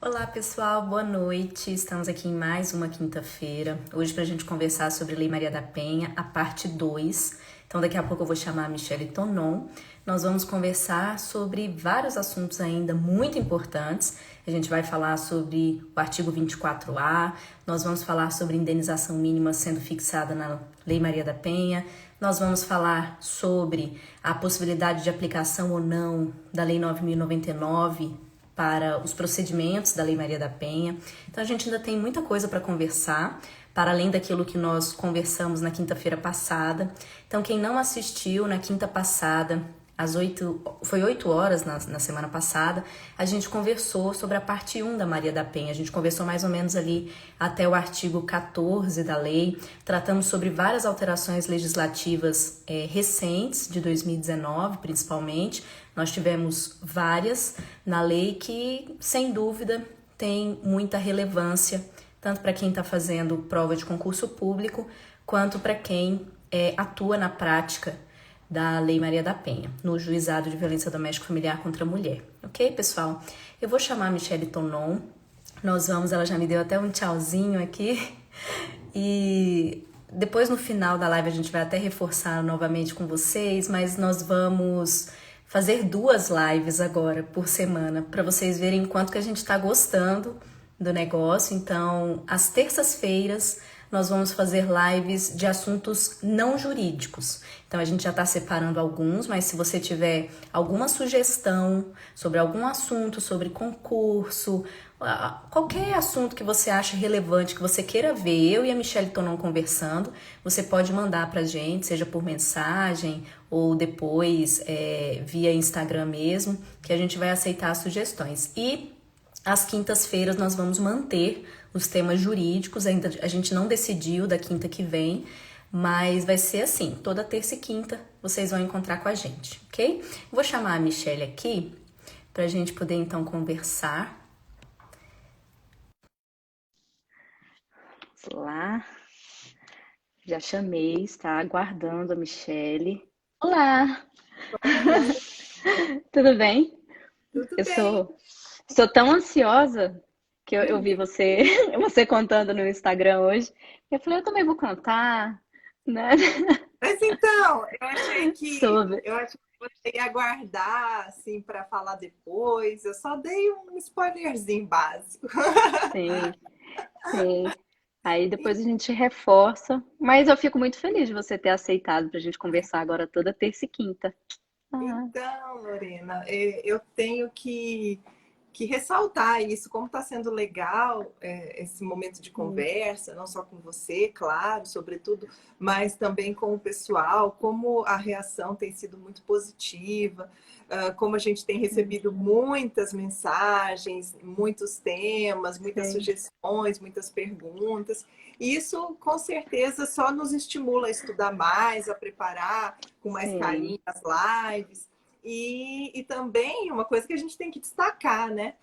Olá pessoal, boa noite. Estamos aqui em mais uma quinta-feira. Hoje para a gente conversar sobre Lei Maria da Penha, a parte 2. Então daqui a pouco eu vou chamar a Michele Tonon. Nós vamos conversar sobre vários assuntos ainda muito importantes. A gente vai falar sobre o artigo 24A, nós vamos falar sobre indenização mínima sendo fixada na Lei Maria da Penha, nós vamos falar sobre a possibilidade de aplicação ou não da Lei 9.099 para os procedimentos da Lei Maria da Penha. Então a gente ainda tem muita coisa para conversar, para além daquilo que nós conversamos na quinta-feira passada. Então quem não assistiu na quinta passada, foi 8 horas na semana passada, a gente conversou sobre a parte 1 da Maria da Penha. A gente conversou mais ou menos ali até o artigo 14 da lei. Tratamos sobre várias alterações legislativas recentes, de 2019 principalmente. Nós tivemos várias na lei que, sem dúvida, tem muita relevância, tanto para quem está fazendo prova de concurso público, quanto para quem atua na prática da Lei Maria da Penha, no Juizado de Violência Doméstica e Familiar contra a Mulher. Ok, pessoal? Eu vou chamar a Michele Tonon. Ela já me deu até um tchauzinho aqui. E depois no final da live a gente vai até reforçar novamente com vocês, mas nós vamos fazer 2 lives agora por semana, para vocês verem quanto que a gente está gostando do negócio. Então, às terças-feiras, nós vamos fazer lives de assuntos não jurídicos. Então, a gente já está separando alguns, mas se você tiver alguma sugestão sobre algum assunto, sobre concurso, qualquer assunto que você acha relevante, que você queira ver eu e a Michele Tonon conversando, você pode mandar pra gente, seja por mensagem ou depois via Instagram mesmo, que a gente vai aceitar as sugestões. E às quintas-feiras nós vamos manter os temas jurídicos, ainda a gente não decidiu da quinta que vem, mas vai ser assim, toda terça e quinta vocês vão encontrar com a gente, ok? Vou chamar a Michele aqui pra gente poder então conversar. Vamos lá, já chamei, está aguardando a Michele. Olá, tudo bem? Tudo Eu bem. sou tão ansiosa que eu vi você, você contando no Instagram hoje. Eu falei, eu também vou contar, né? Mas então, eu achei que Sobre. eu achei que você ia aguardar assim para falar depois. Eu só dei um spoilerzinho básico. Sim, sim. Aí depois a gente reforça. Mas eu fico muito feliz de você ter aceitado para a gente conversar agora toda terça e quinta. Ah, Então, Lorena, eu tenho que ressaltar isso, como está sendo legal esse momento de sim, conversa, não só com você, claro, sobretudo, mas também com o pessoal, como a reação tem sido muito positiva, como a gente tem sim, recebido muitas mensagens, muitos temas, muitas sim, sugestões, muitas perguntas. E isso, com certeza, só nos estimula a estudar mais, a preparar com mais sim, carinho as lives. E também uma coisa que a gente tem que destacar, né?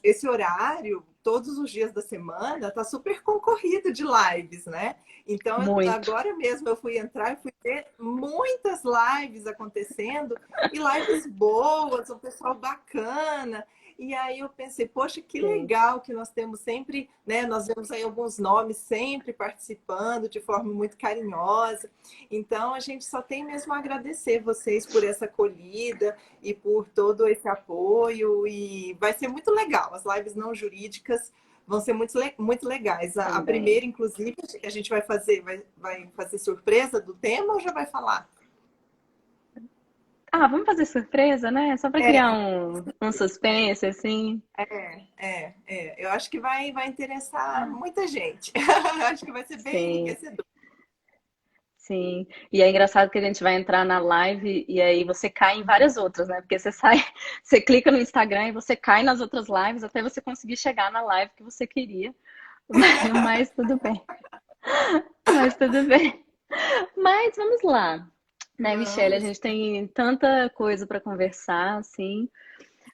Esse horário, todos os dias da semana, está super concorrido de lives, né? Então, muito. agora mesmo eu fui entrar e fui ter muitas lives acontecendo, e lives boas, um pessoal bacana. E aí eu pensei, poxa, que Sim, legal que nós temos sempre, né? Nós vemos aí alguns nomes sempre participando de forma muito carinhosa. Então, a gente só tem mesmo a agradecer vocês por essa acolhida e por todo esse apoio. E vai ser muito legal. As lives não jurídicas vão ser muito legais. A também. primeira, inclusive, que a gente vai fazer, vai fazer surpresa do tema ou já vai falar? Ah, vamos fazer surpresa, né? Só para criar É, um suspense, assim. Eu acho que vai interessar muita gente. Acho que vai ser bem Sim. enriquecedor. Sim, e é engraçado que a gente vai entrar na live e aí você cai em várias outras, né? Porque você sai, você clica no Instagram e você cai nas outras lives até você conseguir chegar na live que você queria. Mas tudo bem, mas tudo bem. Mas vamos lá, né, Michelle? A Vamos, gente tem tanta coisa para conversar, assim.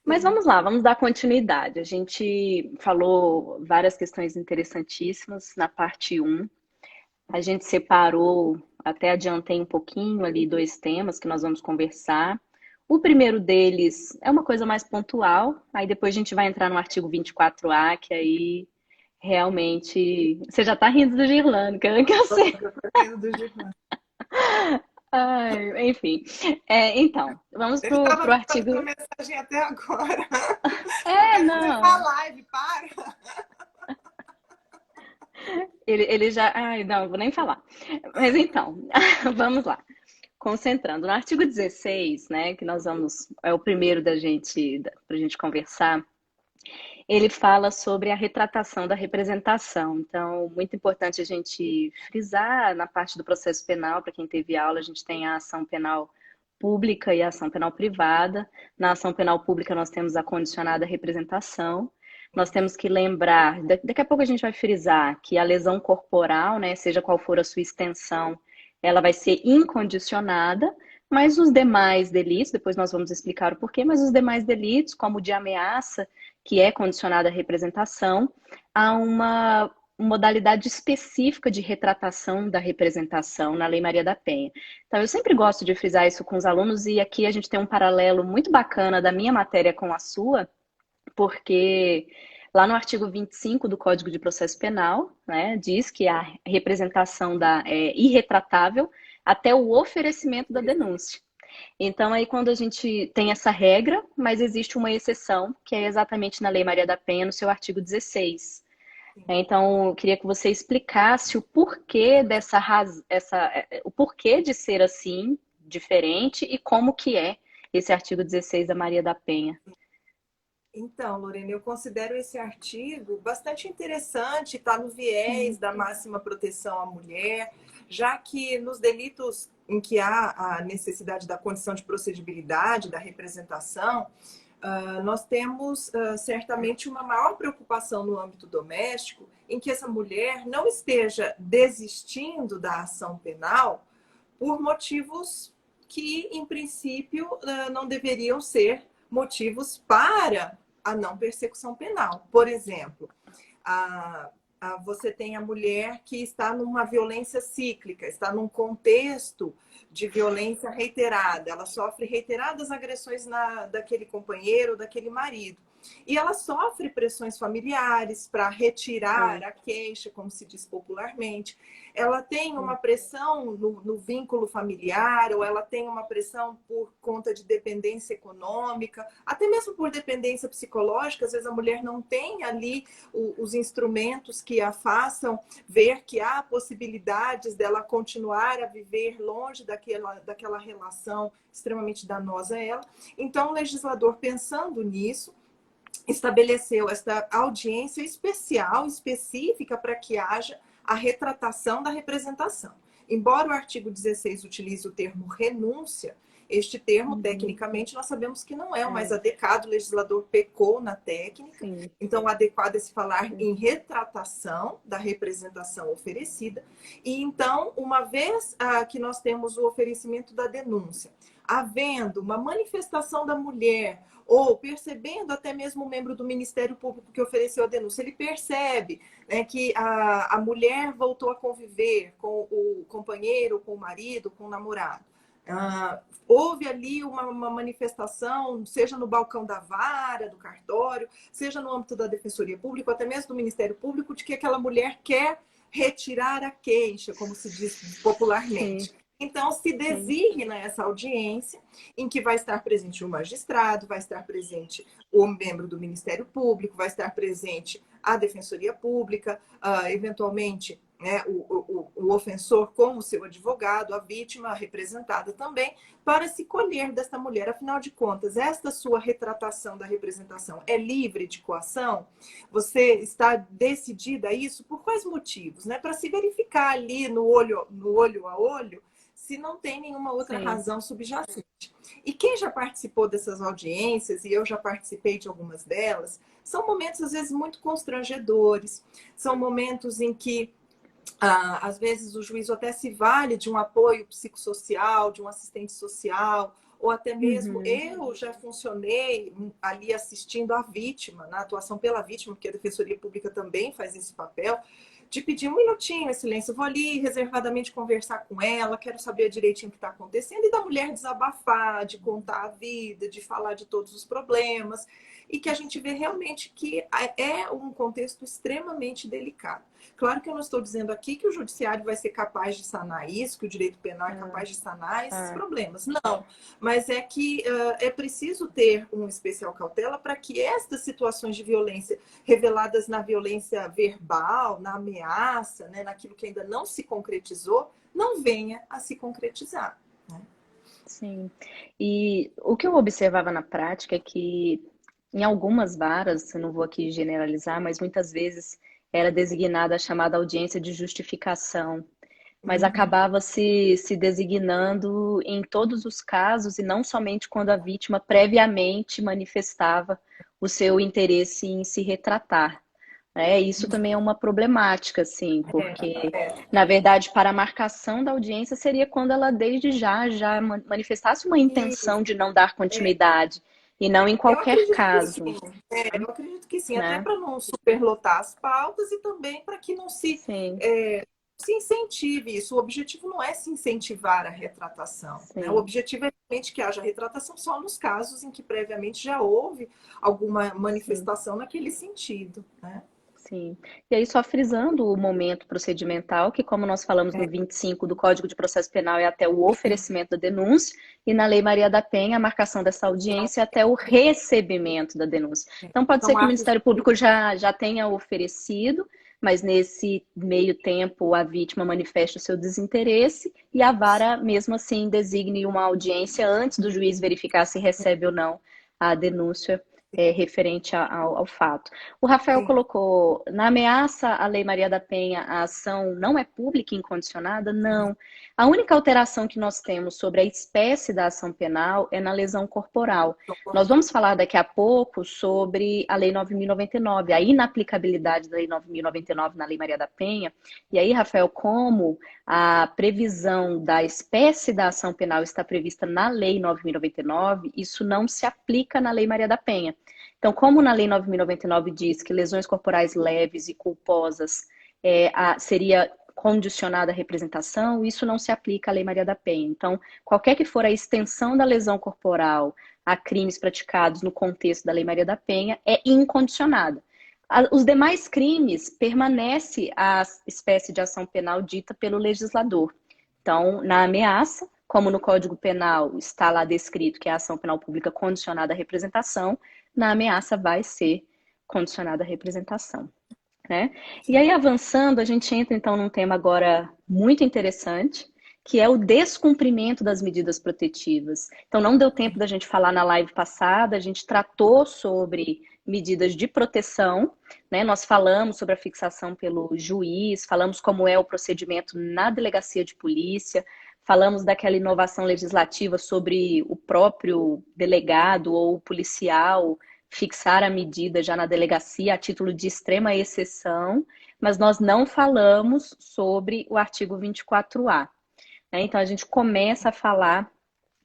Mas sim. vamos lá, vamos dar continuidade. A gente falou várias questões interessantíssimas na parte um. A gente separou, até adiantei um pouquinho ali 2 temas que nós vamos conversar. O primeiro deles é uma coisa mais pontual, aí depois a gente vai entrar no artigo 24A, que aí realmente. Você já tá rindo do Girlando, que eu sei. Do Gilmar. Ai, enfim. Então, vamos Ele estava pro mandando essa artigo. mensagem até agora. Eu É, quero começar a não. live, para! Ele já. Ai, não, vou nem falar. Mas então, vamos lá. Concentrando. No artigo 16, né, que nós vamos. É o primeiro pra gente conversar. Ele fala sobre a retratação da representação. Então, muito importante a gente frisar na parte do processo penal, para quem teve aula, a gente tem a ação penal pública e a ação penal privada. Na ação penal pública, nós temos a condicionada representação. Nós temos que lembrar, daqui a pouco a gente vai frisar que a lesão corporal, né, seja qual for a sua extensão, ela vai ser incondicionada, mas os demais delitos, depois nós vamos explicar o porquê, mas os demais delitos, como o de ameaça, que é condicionada à representação, há uma modalidade específica de retratação da representação na Lei Maria da Penha. Então, eu sempre gosto de frisar isso com os alunos, e aqui a gente tem um paralelo muito bacana da minha matéria com a sua, porque lá no artigo 25 do Código de Processo Penal, né, diz que a representação é irretratável até o oferecimento da denúncia. Então, aí quando a gente tem essa regra, mas existe uma exceção, que é exatamente na Lei Maria da Penha, no seu artigo 16. Então, eu queria que você explicasse o porquê o porquê de ser assim, diferente, e como que é esse artigo 16 da Maria da Penha. Então, Lorena, eu considero esse artigo bastante interessante, está no viés da máxima proteção à mulher, já que nos delitos em que há a necessidade da condição de procedibilidade, da representação, nós temos certamente uma maior preocupação no âmbito doméstico em que essa mulher não esteja desistindo da ação penal por motivos que, em princípio, não deveriam ser motivos para a não persecução penal. Por exemplo, você tem a mulher que está numa violência cíclica, está num contexto de violência reiterada, ela sofre reiteradas agressões daquele companheiro, daquele marido. E ela sofre pressões familiares para retirar a queixa, como se diz popularmente. Ela tem uma pressão no vínculo familiar, ou ela tem uma pressão por conta de dependência econômica, até mesmo por dependência psicológica. Às vezes a mulher não tem ali os instrumentos que a façam ver que há possibilidades dela continuar a viver longe daquela relação extremamente danosa a ela. Então, o legislador, pensando nisso, estabeleceu esta audiência especial, específica, para que haja a retratação da representação. Embora o artigo 16 utilize o termo renúncia, este termo, tecnicamente, nós sabemos que não é o mais adequado, o legislador pecou na técnica. Sim. Então, o adequado é se falar em retratação da representação oferecida. E então, uma vez que nós temos o oferecimento da denúncia, havendo uma manifestação da mulher, ou percebendo até mesmo o membro do Ministério Público que ofereceu a denúncia, ele percebe, né, que a mulher voltou a conviver com o companheiro, com o marido, com o namorado. Houve ali uma manifestação, seja no balcão da vara, do cartório, seja no âmbito da Defensoria Pública, ou até mesmo do Ministério Público, de que aquela mulher quer retirar a queixa, como se diz popularmente. Sim. Então, se designa essa audiência, em que vai estar presente o magistrado, vai estar presente o membro do Ministério Público, vai estar presente a Defensoria Pública, eventualmente, né, o ofensor com o seu advogado, a vítima representada também, para se colher desta mulher. Afinal de contas, esta sua retratação da representação é livre de coação? Você está decidida a isso? Por quais motivos? Né? Para se verificar ali no olho a olho, se não tem nenhuma outra razão subjacente. E quem já participou dessas audiências, e eu já participei de algumas delas, são momentos, às vezes, muito constrangedores, são momentos em que às vezes o juiz até se vale de um apoio psicossocial, de um assistente social, ou até mesmo Uhum. eu já funcionei ali assistindo a vítima, na atuação pela vítima, porque a Defensoria Pública também faz esse papel, de pedir um minutinho em silêncio, eu vou ali reservadamente conversar com ela, quero saber direitinho o que está acontecendo, e da mulher desabafar, de contar a vida, de falar de todos os problemas, e que a gente vê realmente que é um contexto extremamente delicado. Claro que eu não estou dizendo aqui que o judiciário vai ser capaz de sanar isso, que o direito penal é Ah, capaz de sanar esses ah, problemas. Não, mas é que é preciso ter uma especial cautela para que estas situações de violência reveladas na violência verbal, na ameaça, né, naquilo que ainda não se concretizou, não venha a se concretizar. Né? sim. E o que eu observava na prática é que em algumas varas, eu não vou aqui generalizar, mas muitas vezes era designada a chamada audiência de justificação, mas Uhum. acabava se designando em todos os casos e não somente quando a vítima previamente manifestava o seu interesse em se retratar. Isso também é uma problemática, assim, porque, na verdade, para a marcação da audiência seria quando ela desde já manifestasse uma Isso. intenção de não dar continuidade, e não em Eu qualquer acredito que caso, sim. Eu acredito que sim, até né? para não superlotar as pautas e também para que não Sim, se incentive isso. O objetivo não é se incentivar a retratação. Né? O sim. objetivo é realmente que haja retratação só nos casos em que previamente já houve alguma Sim. manifestação naquele sentido. Né? Sim. E aí, só frisando o momento procedimental, que, como nós falamos no 25 do Código de Processo Penal, é até o oferecimento da denúncia, e na Lei Maria da Penha, a marcação dessa audiência é até o recebimento da denúncia. Então, pode ser São que o atos Ministério Público já tenha oferecido, mas nesse meio tempo a vítima manifesta o seu desinteresse e a vara, mesmo assim, designe uma audiência antes do juiz verificar se recebe ou não a denúncia referente ao fato. O Rafael de colocou, na ameaça à Lei Maria da Penha, a ação não é pública e incondicionada? Não. A única alteração que nós temos sobre a espécie da ação penal é na lesão corporal. Nós vamos falar daqui a pouco sobre a Lei 9.099, a inaplicabilidade da Lei 9.099 na Lei Maria da Penha. E aí, Rafael, como a previsão da espécie da ação penal está prevista na Lei 9.099, isso não se aplica na Lei Maria da Penha. Então, como na Lei 9.099 diz que lesões corporais leves e culposas seria condicionada à representação, isso não se aplica à Lei Maria da Penha. Então, qualquer que for a extensão da lesão corporal a crimes praticados no contexto da Lei Maria da Penha, é incondicionada. Os demais crimes permanece a espécie de ação penal dita pelo legislador. Então, na ameaça, como no Código Penal está lá descrito que é a ação penal pública condicionada à representação, na ameaça vai ser condicionada à representação. Né? E aí, avançando, a gente entra então num tema agora muito interessante, que é o descumprimento das medidas protetivas. Então, não deu tempo da gente falar na live passada, a gente tratou sobre medidas de proteção, né? Nós falamos sobre a fixação pelo juiz, falamos como é o procedimento na delegacia de polícia, falamos daquela inovação legislativa sobre o próprio delegado ou policial fixar a medida já na delegacia a título de extrema exceção, mas nós não falamos sobre o artigo 24A. Né? Então, a gente começa a falar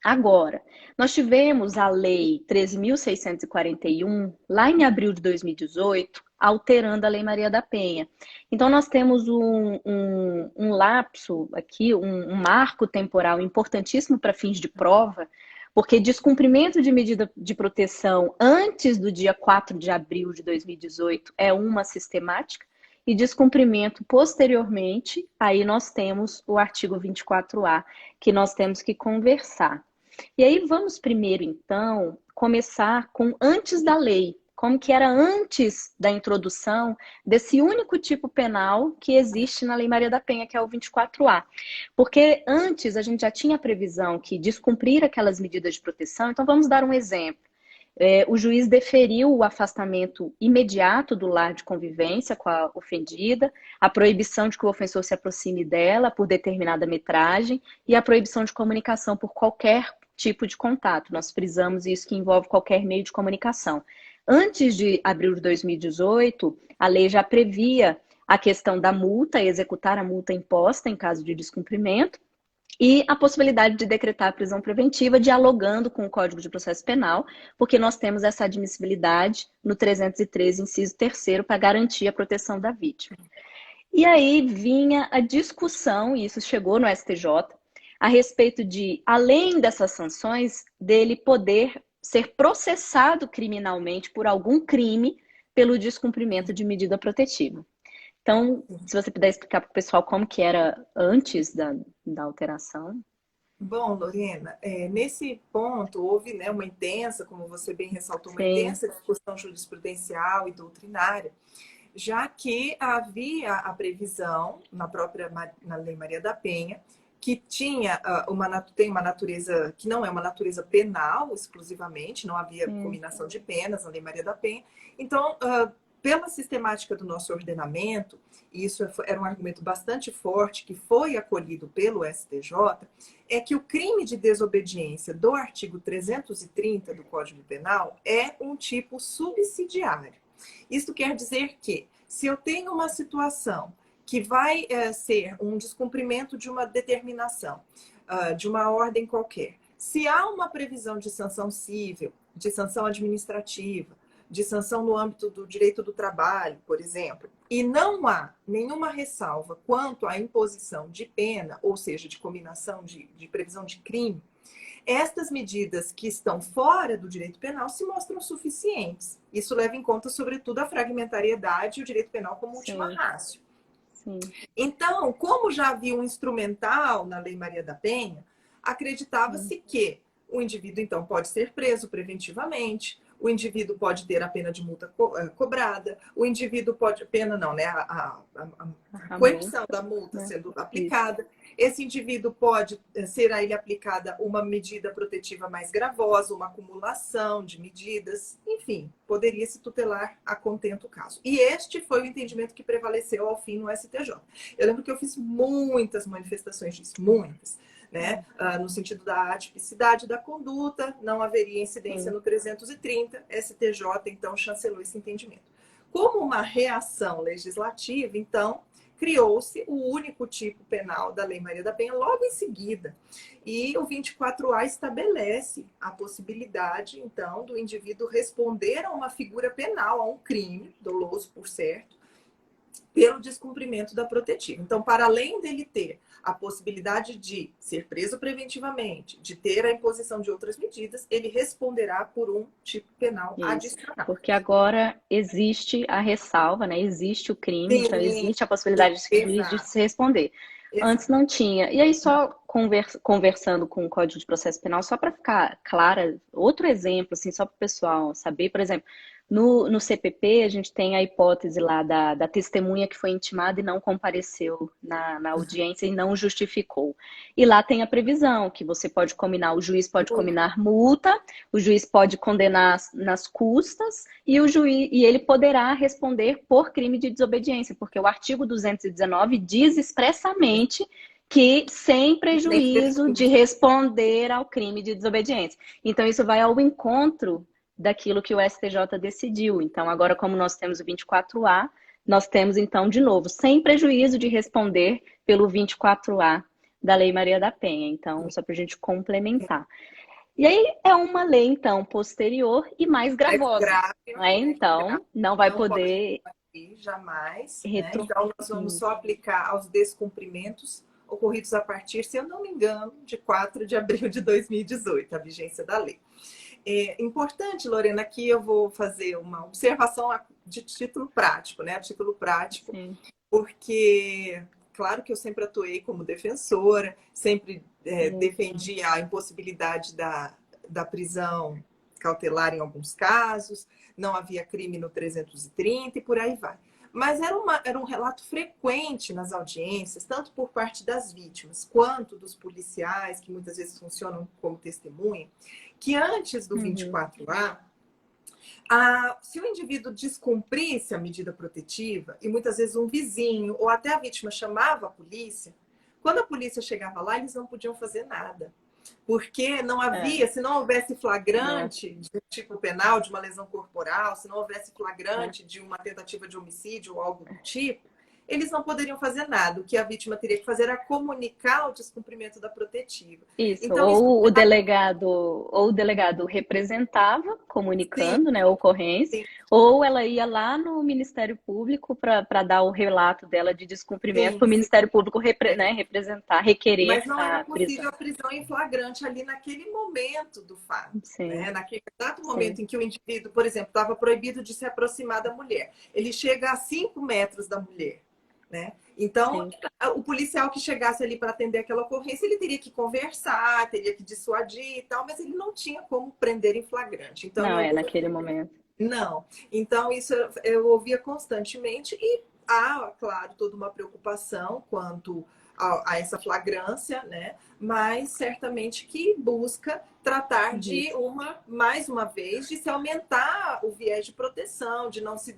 agora. Nós tivemos a Lei 13.641, lá em abril de 2018, alterando a Lei Maria da Penha. Então, nós temos um lapso aqui, um marco temporal importantíssimo para fins de prova, porque descumprimento de medida de proteção antes do dia 4 de abril de 2018 é uma sistemática, e descumprimento posteriormente, aí nós temos o artigo 24A, que nós temos que conversar. E aí vamos primeiro, então, começar com antes da lei, como que era antes da introdução desse único tipo penal que existe na Lei Maria da Penha, que é o 24A. Porque antes a gente já tinha a previsão que descumprir aquelas medidas de proteção, então vamos dar um exemplo. O juiz deferiu o afastamento imediato do lar de convivência com a ofendida, a proibição de que o ofensor se aproxime dela por determinada metragem e a proibição de comunicação por qualquer tipo de contato. Nós frisamos isso que envolve qualquer meio de comunicação. Antes de abril de 2018, a lei já previa a questão da multa, executar a multa imposta em caso de descumprimento, E a possibilidade de decretar a prisão preventiva dialogando com o Código de Processo Penal, porque nós temos essa admissibilidade no 313, inciso 3º, para garantir a proteção da vítima. E aí vinha a discussão, e isso chegou no STJ, a respeito de, além dessas sanções, dele poder ser processado criminalmente por algum crime pelo descumprimento de medida protetiva. Então, se você puder explicar para o pessoal como que era antes da alteração. Bom, Lorena, nesse ponto houve, né, uma intensa, como você bem ressaltou, uma Sim. intensa discussão jurisprudencial e doutrinária, já que havia a previsão na própria na Lei Maria da Penha, que tinha tem uma natureza que não é uma natureza penal exclusivamente, não havia combinação de penas na Lei Maria da Penha. Então, pela sistemática do nosso ordenamento, e isso era um argumento bastante forte que foi acolhido pelo STJ, é que o crime de desobediência do artigo 330 do Código Penal é um tipo subsidiário. Isto quer dizer que, se eu tenho uma situação que vai ser um descumprimento de uma determinação, de uma ordem qualquer, se há uma previsão de sanção civil, de sanção administrativa, de sanção no âmbito do direito do trabalho, por exemplo, e não há nenhuma ressalva quanto à imposição de pena, ou seja, de combinação de previsão de crime, estas medidas que estão fora do direito penal se mostram suficientes. Isso leva em conta, sobretudo, a fragmentariedade e o direito penal como última ratio. Então, como já havia um instrumental na Lei Maria da Penha, acreditava-se que o indivíduo, então, pode ser preso preventivamente, o indivíduo pode ter a pena de multa cobrada, o indivíduo pode... Pena não, né? A coerção da multa sendo aplicada. Esse indivíduo pode ser a ele aplicada uma medida protetiva mais gravosa, uma acumulação de medidas, enfim, poderia se tutelar a contento o caso. E este foi o entendimento que prevaleceu ao fim no STJ. Eu lembro que eu fiz muitas manifestações disso, muitas. Né? No sentido da atipicidade da conduta, não haveria incidência no 330, STJ então chancelou esse entendimento. Como uma reação legislativa, então, criou-se o único tipo penal da Lei Maria da Penha logo em seguida. E o 24A estabelece a possibilidade, então, do indivíduo responder a uma figura penal, a um crime, doloso por certo, pelo descumprimento da protetiva. Então, para além dele ter a possibilidade de ser preso preventivamente, de ter a imposição de outras medidas, ele responderá por um tipo penal adicional. Porque agora existe a ressalva, né? Existe o crime, então existe a possibilidade de se responder. Exato. Antes não tinha. E aí, só conversando com o Código de Processo Penal, só para ficar clara, outro exemplo, assim, só para o pessoal saber, por exemplo, no CPP, a gente tem a hipótese lá da testemunha que foi intimada e não compareceu na audiência e não justificou. E lá tem a previsão que você pode combinar, o juiz pode combinar multa, o juiz pode condenar nas custas e ele poderá responder por crime de desobediência, porque o artigo 219 diz expressamente que sem prejuízo de responder ao crime de desobediência. Então, isso vai ao encontro daquilo que o STJ decidiu. Então, agora, como nós temos o 24A, nós temos, então, de novo, sem prejuízo de responder pelo 24A da Lei Maria da Penha. Então, só para a gente complementar. E aí, é uma lei, então, posterior e mais gravosa. Grave, né? Então, não vai poder... Jamais. Né? Então, nós vamos só aplicar aos descumprimentos ocorridos a partir, se eu não me engano, de 4 de abril de 2018, a vigência da lei. É importante, Lorena, aqui eu vou fazer uma observação de título prático, né? A título prático, porque, claro que eu sempre atuei como defensora, sempre defendi a impossibilidade da prisão cautelar em alguns casos, não havia crime no 330 e por aí vai. Mas era um relato frequente nas audiências, tanto por parte das vítimas, quanto dos policiais, que muitas vezes funcionam como testemunha, que antes do 24A, se o indivíduo descumprisse a medida protetiva, e muitas vezes um vizinho ou até a vítima chamava a polícia, quando a polícia chegava lá, eles não podiam fazer nada. Porque não havia, se não houvesse flagrante de um tipo penal, de uma lesão corporal, se não houvesse flagrante de uma tentativa de homicídio ou algo do tipo, eles não poderiam fazer nada. O que a vítima teria que fazer era comunicar o descumprimento da protetiva. Isso, Então, ou o delegado representava, sim, comunicando, né, a ocorrência, sim, ou ela ia lá no Ministério Público para dar o relato dela de descumprimento, para o sim, sim. Ministério Público né, representar, requerer Mas não era a prisão. possível a prisão em flagrante ali naquele momento do fato, Sim, né? Naquele exato momento sim, em que o indivíduo, por exemplo, estava proibido de se aproximar da mulher. Ele chega a 5 metros da mulher, né? Então, sim. o policial que chegasse ali para atender aquela ocorrência, ele teria que conversar, teria que dissuadir e tal, mas ele não tinha como prender em flagrante. Então, Não, é naquele momento. não. Então, isso eu ouvia constantemente e há, claro, toda uma preocupação quanto a essa flagrância, né? Mas certamente que busca tratar de Isso. mais uma vez, de se aumentar o viés de proteção, de não se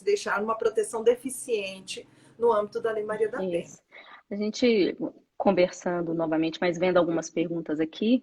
deixar uma proteção deficiente no âmbito da Lei Maria da Penha. Isso. A gente conversando novamente, mas vendo algumas perguntas aqui,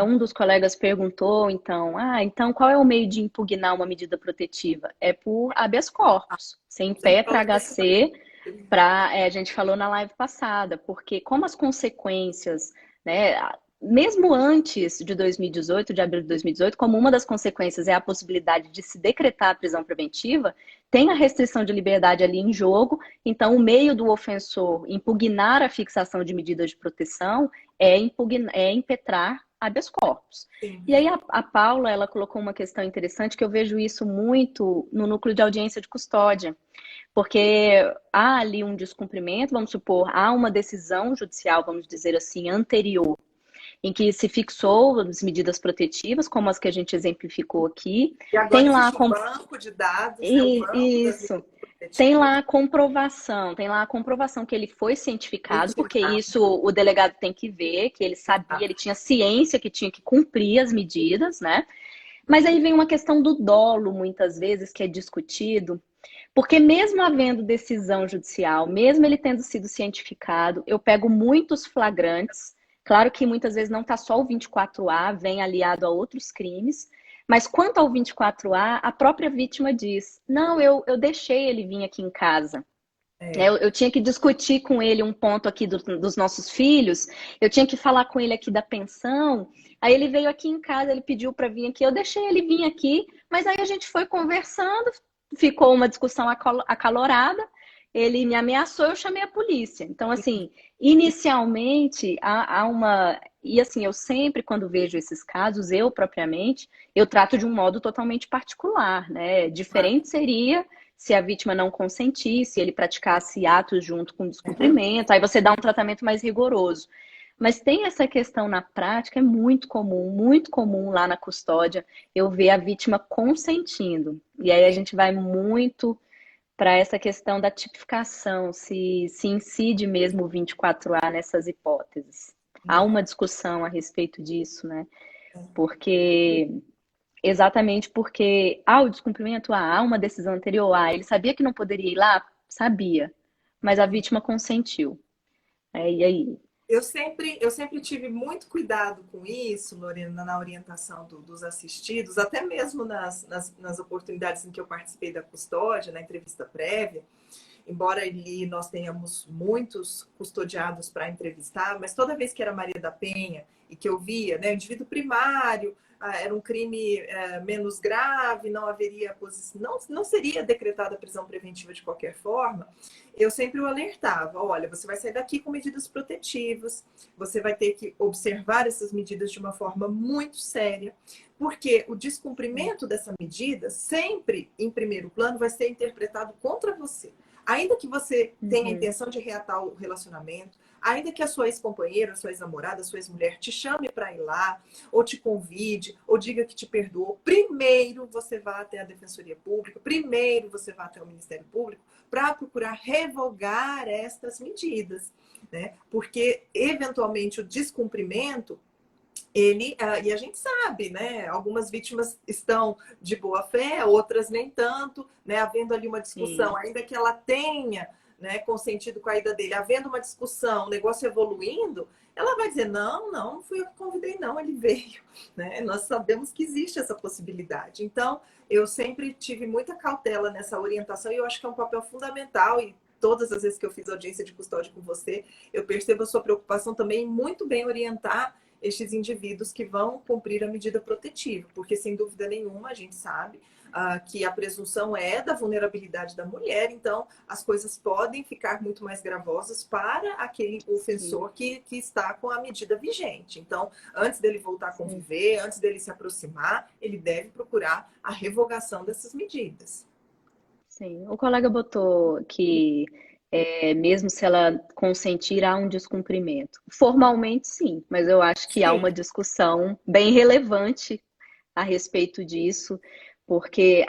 um dos colegas perguntou, então qual é o meio de impugnar uma medida protetiva? É por habeas corpus. Você Sempre impetra falando dessa HC a gente falou na live passada, porque como as consequências, né, mesmo antes de 2018, de abril de 2018, como uma das consequências é a possibilidade de se decretar a prisão preventiva, tem a restrição de liberdade ali em jogo, então o meio do ofensor impugnar a fixação de medidas de proteção é impetrar habeas corpus. Sim. E aí a Paula, ela colocou uma questão interessante que eu vejo isso muito no núcleo de audiência de custódia. Porque há ali um descumprimento, vamos supor, há uma decisão judicial, vamos dizer assim, anterior, em que se fixou as medidas protetivas, como as que a gente exemplificou aqui. E agora Tem lá existe um banco de dados, né? O banco das isso. medidas protetivas. Tem lá a comprovação que ele foi cientificado, porque isso o delegado tem que ver, que ele sabia, ele tinha ciência que tinha que cumprir as medidas, né? Mas aí vem uma questão do dolo, muitas vezes, que é discutido, porque mesmo havendo decisão judicial, mesmo ele tendo sido cientificado, eu pego muitos flagrantes. Claro que muitas vezes não está só o 24A, vem aliado a outros crimes, mas quanto ao 24A, a própria vítima diz: não, eu deixei ele vir aqui em casa. Eu tinha que discutir com ele um ponto aqui dos nossos filhos, eu tinha que falar com ele aqui da pensão. Aí ele veio aqui em casa, ele pediu para vir aqui, eu deixei ele vir aqui, mas aí a gente foi conversando, ficou uma discussão acalorada, ele me ameaçou, eu chamei a polícia. Então, assim, inicialmente há uma. E assim, eu sempre, quando vejo esses casos, eu propriamente, eu trato de um modo totalmente particular, né? Diferente seria se a vítima não consentisse, ele praticasse atos junto com o descumprimento, aí você dá um tratamento mais rigoroso. Mas tem essa questão na prática, é muito comum lá na custódia, eu ver a vítima consentindo. E aí a gente vai muito para essa questão da tipificação, se incide mesmo o 24A nessas hipóteses. Há uma discussão a respeito disso, né? Exatamente porque há o descumprimento, há uma decisão anterior, ele sabia que não poderia ir lá? Sabia, mas a vítima consentiu. E aí? Eu sempre tive muito cuidado com isso, Lorena, na orientação dos assistidos, até mesmo nas oportunidades em que eu participei da custódia, na entrevista prévia, embora ali nós tenhamos muitos custodiados para entrevistar, mas toda vez que era Maria da Penha e que eu via, né, o indivíduo primário, era um crime menos grave, não haveria não seria decretada a prisão preventiva de qualquer forma, eu sempre o alertava: olha, você vai sair daqui com medidas protetivas, você vai ter que observar essas medidas de uma forma muito séria, porque o descumprimento dessa medida sempre, em primeiro plano, vai ser interpretado contra você. Ainda que você tenha a intenção de reatar o relacionamento, ainda que a sua ex-companheira, sua ex-namorada, sua ex-mulher te chame para ir lá, ou te convide, ou diga que te perdoou, primeiro você vai até a Defensoria Pública, primeiro você vai até o Ministério Público para procurar revogar estas medidas, né? Porque, eventualmente, o descumprimento e a gente sabe, né? Algumas vítimas estão de boa fé, outras nem tanto, né? Havendo ali uma discussão, Sim. ainda que ela tenha, né, consentido com a ida dele, havendo uma discussão, o negócio evoluindo, ela vai dizer: não fui eu que convidei, não, ele veio, né? Nós sabemos que existe essa possibilidade. Então, eu sempre tive muita cautela nessa orientação e eu acho que é um papel fundamental, e todas as vezes que eu fiz audiência de custódia com você, eu percebo a sua preocupação também em muito bem orientar estes indivíduos que vão cumprir a medida protetiva, porque sem dúvida nenhuma a gente sabe que a presunção é da vulnerabilidade da mulher, então as coisas podem ficar muito mais gravosas para aquele ofensor que está com a medida vigente. Então, antes dele voltar a conviver, antes dele se aproximar, ele deve procurar a revogação dessas medidas. Sim, o colega botou que mesmo se ela consentir, há um descumprimento. Formalmente, sim, mas eu acho que há uma discussão bem relevante a respeito disso, porque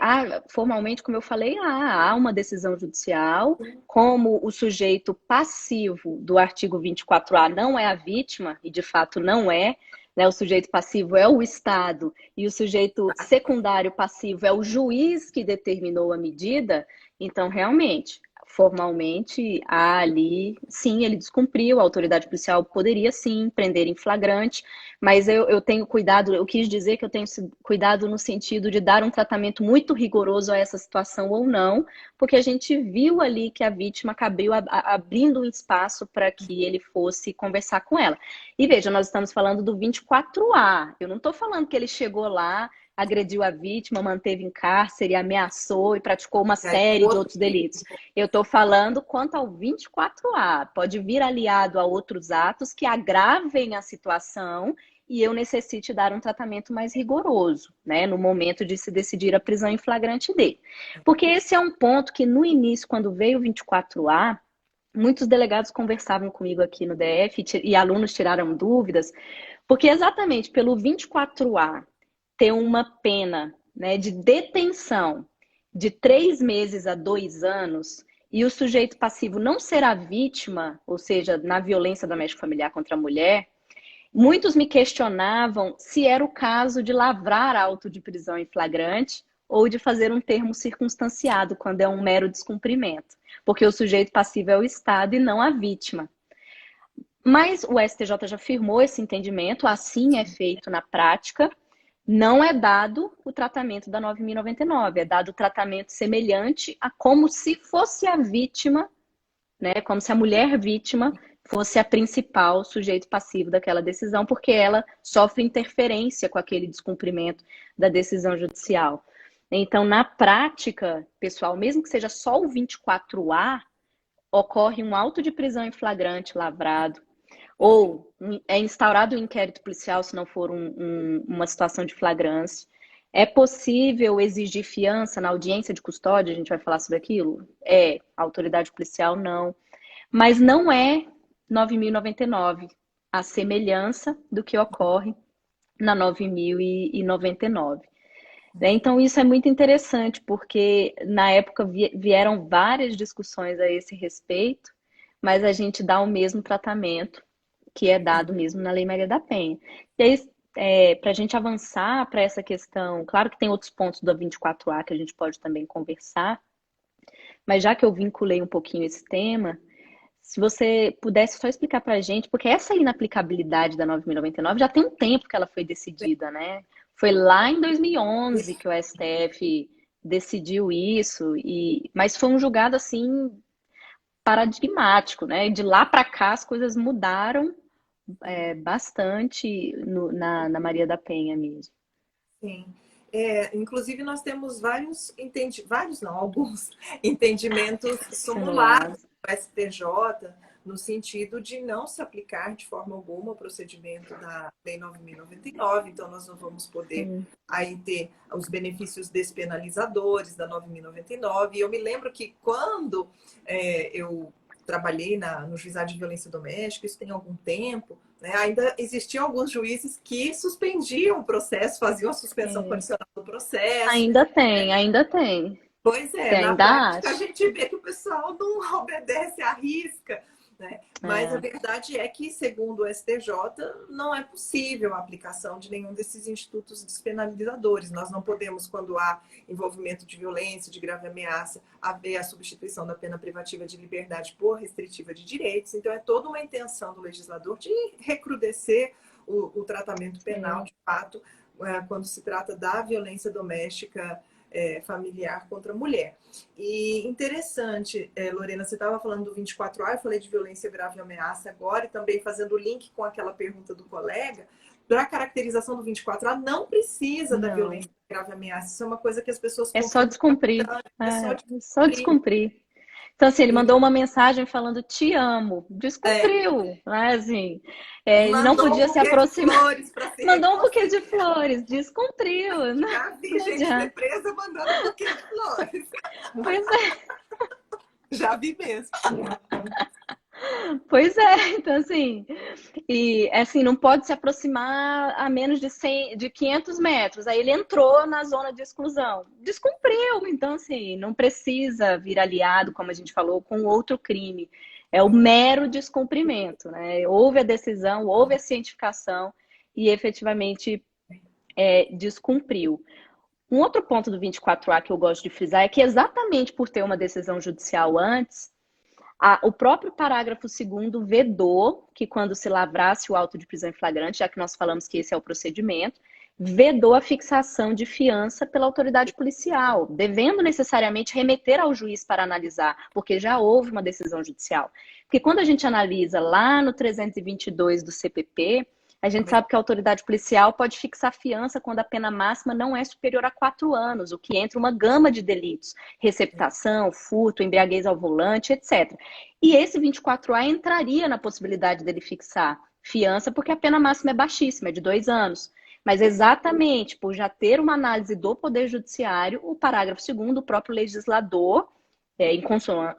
formalmente, como eu falei, há uma decisão judicial, como o sujeito passivo do artigo 24A não é a vítima, e de fato não é, né? O sujeito passivo é o Estado e o sujeito secundário passivo é o juiz que determinou a medida, então realmente, formalmente, há ali, sim, ele descumpriu, a autoridade policial poderia sim prender em flagrante, mas eu tenho cuidado, eu quis dizer que eu tenho cuidado no sentido de dar um tratamento muito rigoroso a essa situação ou não, porque a gente viu ali que a vítima acabou abrindo um espaço para que ele fosse conversar com ela. E veja, nós estamos falando do 24A, eu não estou falando que ele chegou lá, agrediu a vítima, manteve em cárcere, ameaçou e praticou uma série de outros delitos. Eu estou falando quanto ao 24A. Pode vir aliado a outros atos que agravem a situação e eu necessite dar um tratamento mais rigoroso, né, no momento de se decidir a prisão em flagrante dele. Porque esse é um ponto que no início, quando veio o 24A, muitos delegados conversavam comigo aqui no DF e alunos tiraram dúvidas, porque exatamente pelo 24A ter uma pena, né, de detenção de 3 meses a 2 anos e o sujeito passivo não ser a vítima, ou seja, na violência doméstica familiar contra a mulher, muitos me questionavam se era o caso de lavrar auto de prisão em flagrante ou de fazer um termo circunstanciado, quando é um mero descumprimento, porque o sujeito passivo é o Estado e não a vítima. Mas o STJ já firmou esse entendimento, assim é feito na prática. Não é dado o tratamento da 9.099, é dado o tratamento semelhante a como se fosse a vítima, né? Como se a mulher vítima fosse a principal sujeito passivo daquela decisão, porque ela sofre interferência com aquele descumprimento da decisão judicial. Então, na prática, pessoal, mesmo que seja só o 24A, ocorre um auto de prisão em flagrante lavrado, ou é instaurado um inquérito policial se não for uma situação de flagrância. É possível exigir fiança na audiência de custódia? A gente vai falar sobre aquilo? A autoridade policial não. Mas não é 9.099, a semelhança do que ocorre na 9.099. Então, isso é muito interessante, porque na época vieram várias discussões a esse respeito, mas a gente dá o mesmo tratamento que é dado mesmo na Lei Maria da Penha. E aí, para a gente avançar para essa questão, claro que tem outros pontos da 24A que a gente pode também conversar, mas já que eu vinculei um pouquinho esse tema, se você pudesse só explicar para a gente, porque essa inaplicabilidade da 9.099 já tem um tempo que ela foi decidida, né? Foi lá em 2011 que o STF decidiu isso, mas foi um julgado assim paradigmático, né? De lá para cá as coisas mudaram bastante na Maria da Penha mesmo. Sim. Inclusive, nós temos alguns entendimentos simulados do STJ, no sentido de não se aplicar de forma alguma o procedimento da Lei 9.099, então nós não vamos poder aí ter os benefícios despenalizadores da 9.099. E eu me lembro que quando eu trabalhei no Juizado de Violência Doméstica, isso tem algum tempo, né? Ainda existiam alguns juízes que suspendiam o processo, faziam a suspensão condicional do processo. Ainda tem. Pois é, na prática a gente vê que o pessoal não obedece à risca, né? Mas a verdade é que, segundo o STJ, não é possível a aplicação de nenhum desses institutos despenalizadores. Nós não podemos, quando há envolvimento de violência, de grave ameaça, haver a substituição da pena privativa de liberdade por restritiva de direitos. Então, é toda uma intenção do legislador de recrudescer o tratamento penal, de fato, quando se trata da violência doméstica familiar contra a mulher. E interessante, Lorena, você estava falando do 24A, eu falei de violência grave e ameaça agora, e também fazendo o link com aquela pergunta do colega, para a caracterização do 24A não precisa da violência grave e ameaça, isso é uma coisa que as pessoas É só descumprir. é Só descumprir. Então, assim, ele mandou uma mensagem falando te amo. Descumpriu, né? Assim, ele não podia se aproximar. Mandou um buquê de flores. Descumpriu. Já vi gente ser presa mandando um buquê de flores. Pois é. Já vi mesmo. Pois é, então assim, e assim, não pode se aproximar a menos de 500 metros. Aí ele entrou na zona de exclusão. Descumpriu, então assim, não precisa vir aliado, como a gente falou, com outro crime. É o mero descumprimento, né? Houve a decisão, houve a cientificação e efetivamente descumpriu. Um outro ponto do 24A que eu gosto de frisar é que exatamente por ter uma decisão judicial antes, o próprio parágrafo 2º vedou que quando se lavrasse o auto de prisão em flagrante, já que nós falamos que esse é o procedimento, vedou a fixação de fiança pela autoridade policial, devendo necessariamente remeter ao juiz para analisar, porque já houve uma decisão judicial. Porque quando a gente analisa lá no 322 do CPP, a gente sabe que a autoridade policial pode fixar fiança quando a pena máxima não é superior a 4 anos, o que entra uma gama de delitos, receptação, furto, embriaguez ao volante, etc. E esse 24A entraria na possibilidade dele fixar fiança, porque a pena máxima é baixíssima, é de 2 anos. Mas exatamente por já ter uma análise do Poder Judiciário, o parágrafo 2º, o próprio legislador, em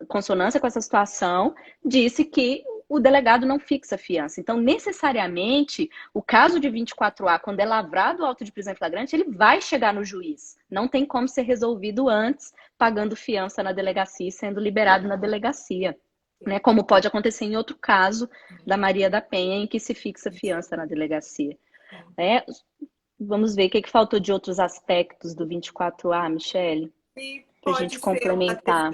consonância com essa situação, disse que o delegado não fixa fiança. Então, necessariamente, o caso de 24A, quando é lavrado o auto de prisão em flagrante, ele vai chegar no juiz. Não tem como ser resolvido antes, pagando fiança na delegacia e sendo liberado na delegacia. Né? Como pode acontecer em outro caso da Maria da Penha, em que se fixa fiança na delegacia. Vamos ver o que faltou de outros aspectos do 24A, Michele? Para a gente complementar.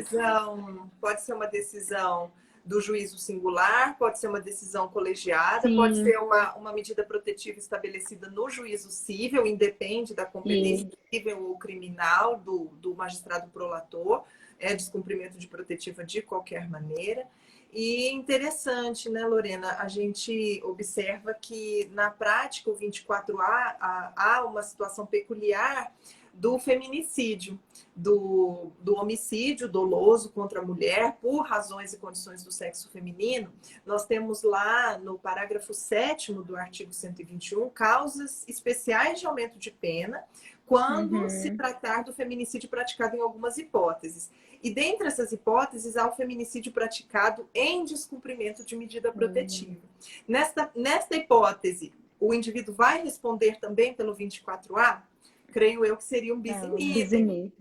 Pode ser uma decisão do juízo singular, pode ser uma decisão colegiada, Sim. Pode ser uma medida protetiva estabelecida no juízo civil, independe da competência civil ou criminal do magistrado prolator, descumprimento de protetiva de qualquer maneira. E interessante, né, Lorena? A gente observa que, na prática, o 24A há uma situação peculiar do feminicídio, do homicídio doloso contra a mulher por razões e condições do sexo feminino. Nós temos lá no parágrafo 7º do artigo 121 causas especiais de aumento de pena quando se tratar do feminicídio praticado em algumas hipóteses. E dentre essas hipóteses há o feminicídio praticado em descumprimento de medida protetiva. Nesta hipótese, o indivíduo vai responder também pelo 24A? Creio eu que seria um bis in idem.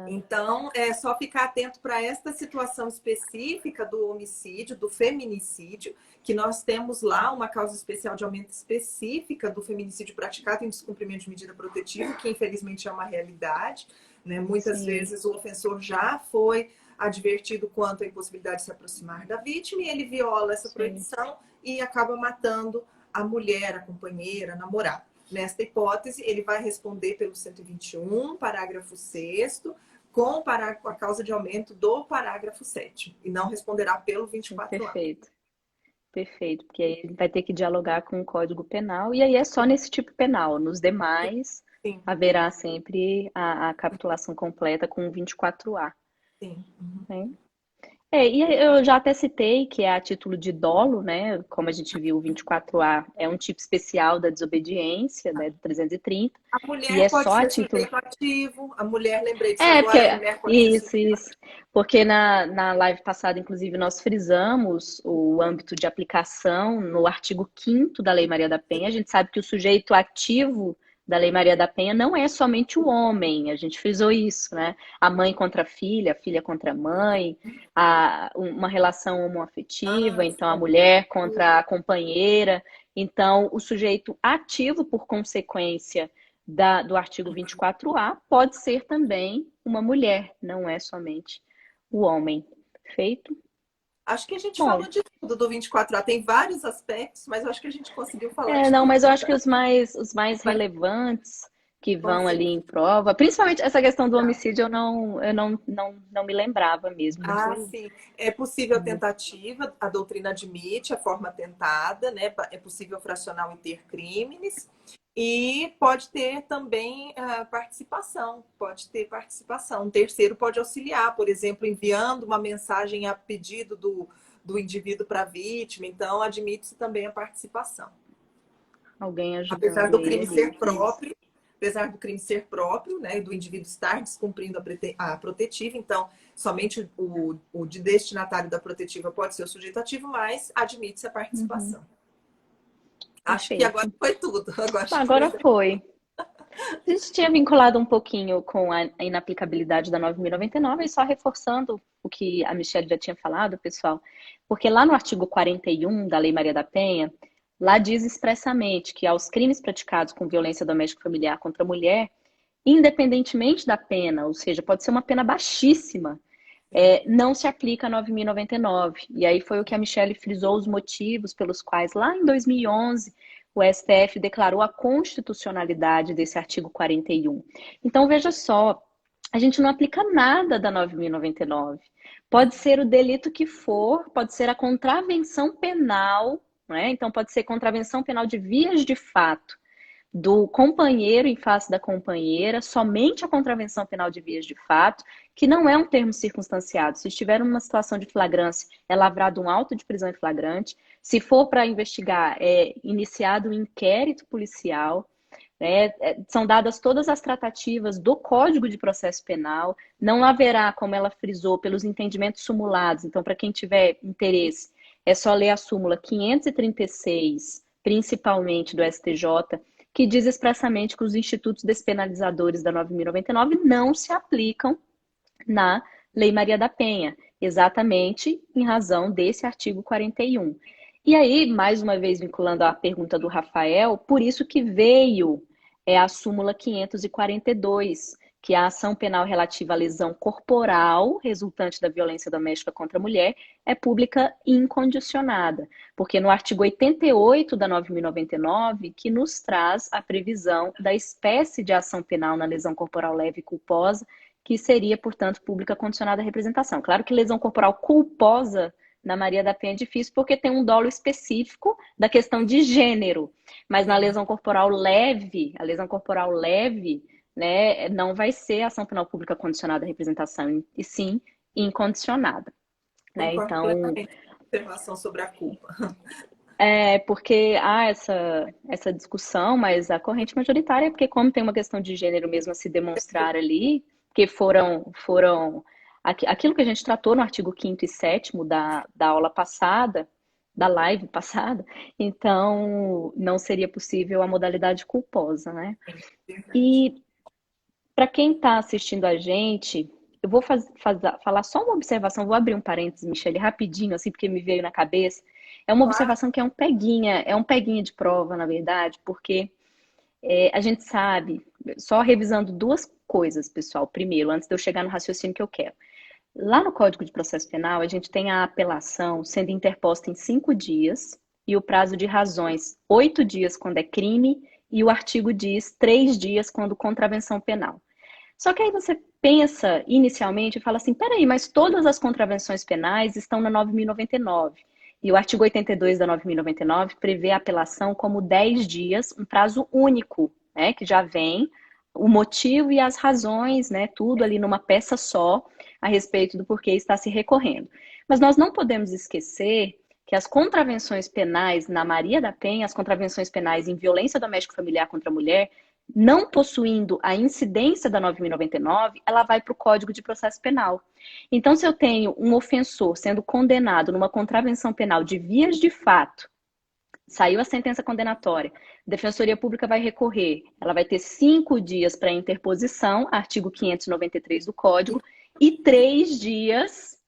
Então, é só ficar atento para esta situação específica do homicídio, do feminicídio, que nós temos lá uma causa especial de aumento específica do feminicídio praticado em descumprimento de medida protetiva, que infelizmente é uma realidade, né? Muitas vezes o ofensor já foi advertido quanto à impossibilidade de se aproximar da vítima e ele viola essa proibição e acaba matando a mulher, a companheira, a namorada. Nesta hipótese, ele vai responder pelo 121, parágrafo 6º, com a causa de aumento do parágrafo 7º, e não responderá pelo 24A. Perfeito, porque aí ele vai ter que dialogar com o Código Penal, e aí é só nesse tipo penal. Nos demais, haverá sempre a capitulação completa com o 24A. Sim. E eu já até citei que é a título de dolo, né? Como a gente viu, o 24A é um tipo especial da desobediência, né? Do 330. A mulher e é pode só ser a título ativo, a mulher, lembrei disso agora, a mulher pode isso. Porque na live passada, inclusive, nós frisamos o âmbito de aplicação no artigo 5º da Lei Maria da Penha. A gente sabe que o sujeito ativo da Lei Maria da Penha não é somente o homem, a gente frisou isso, né? A mãe contra a filha contra a mãe, uma relação homoafetiva, então a mulher contra a companheira. Então, o sujeito ativo, por consequência do artigo 24A, pode ser também uma mulher, não é somente o homem. Feito? Acho que a gente falou de tudo do 24A. Tem vários aspectos, mas eu acho que a gente conseguiu falar de tudo. Mas eu acho que os mais relevantes que Com vão ali certeza. em prova. Principalmente essa questão do homicídio, eu não me lembrava mesmo. Ah, Muito. sim. É possível a tentativa, a doutrina admite a forma tentada, né? É possível fracionar o intercrimes e pode ter também participação, pode ter participação. Um terceiro pode auxiliar, por exemplo, enviando uma mensagem a pedido do indivíduo para a vítima, então admite-se também a participação. Alguém Apesar ajudando do ele crime ali. ser próprio, apesar do crime ser próprio, né, e do indivíduo estar descumprindo a protetiva, então somente o destinatário da protetiva pode ser o sujeito ativo, mas admite-se a Uhum, participação. Acho que agora perfeito. foi tudo. Agora acho que foi. Agora foi. A gente tinha vinculado um pouquinho com a inaplicabilidade da 9.099 e só reforçando o que a Michelle já tinha falado, pessoal, porque lá no artigo 41 da Lei Maria da Penha, lá diz expressamente que aos crimes praticados com violência doméstica e familiar contra a mulher, independentemente da pena, ou seja, pode ser uma pena baixíssima, não se aplica a 9.099. E aí foi o que a Michelle frisou os motivos pelos quais, lá em 2011, o STF declarou a constitucionalidade desse artigo 41. Então, veja só, a gente não aplica nada da 9.099. Pode ser o delito que for, pode ser a contravenção penal, né? Então, pode ser contravenção penal de vias de fato do companheiro em face da companheira, somente a contravenção penal de vias de fato, que não é um termo circunstanciado. Se estiver numa situação de flagrância, é lavrado um auto de prisão em flagrante. Se for para investigar, é iniciado um inquérito policial. São dadas todas as tratativas do Código de Processo Penal. Não haverá, como ela frisou, pelos entendimentos sumulados. Então, para quem tiver interesse, é só ler a súmula 536, principalmente do STJ, que diz expressamente que os institutos despenalizadores da 9.099 não se aplicam na Lei Maria da Penha, exatamente em razão desse artigo 41. E aí, mais uma vez, vinculando à pergunta do Rafael, por isso que veio a súmula 542, que é a ação penal relativa à lesão corporal resultante da violência doméstica contra a mulher é pública e incondicionada, porque no artigo 88 da 9.099, que nos traz a previsão da espécie de ação penal na lesão corporal leve e culposa, que seria, portanto, pública condicionada à representação. Claro que lesão corporal culposa na Maria da Penha é difícil porque tem um dolo específico da questão de gênero, mas na lesão corporal leve, a lesão corporal leve, né, não vai ser ação penal pública condicionada à representação, e sim incondicionada. Né? Concordo Então, plenamente com a observação sobre a culpa. porque há essa discussão, mas a corrente majoritária é porque, como tem uma questão de gênero mesmo a se demonstrar ali, que foram aquilo que a gente tratou no artigo 5º e 7º da aula passada, da live passada, então não seria possível a modalidade culposa, né? E para quem está assistindo a gente, eu vou falar só uma observação, vou abrir um parênteses, Michele, rapidinho, assim, porque me veio na cabeça. É uma Claro. observação que é um peguinha de prova, na verdade, porque a gente sabe, só revisando duas coisas, pessoal. Primeiro, antes de eu chegar no raciocínio que eu quero. Lá no Código de Processo Penal, a gente tem a apelação sendo interposta em 5 dias e o prazo de razões 8 dias quando é crime e o artigo diz 3 dias quando contravenção penal. Só que aí você pensa inicialmente e fala assim, peraí, mas todas as contravenções penais estão na 9.099. E o artigo 82 da 9.099 prevê a apelação como 10 dias, um prazo único, né? Que já vem o motivo e as razões, né? Tudo ali numa peça só a respeito do porquê está se recorrendo. Mas nós não podemos esquecer que as contravenções penais na Maria da Penha, as contravenções penais em violência doméstica e familiar contra a mulher, não possuindo a incidência da 9.099, ela vai para o Código de Processo Penal. Então, se eu tenho um ofensor sendo condenado numa contravenção penal de vias de fato, saiu a sentença condenatória, a Defensoria Pública vai recorrer, ela vai ter 5 dias para interposição, artigo 593 do Código, e 3 dias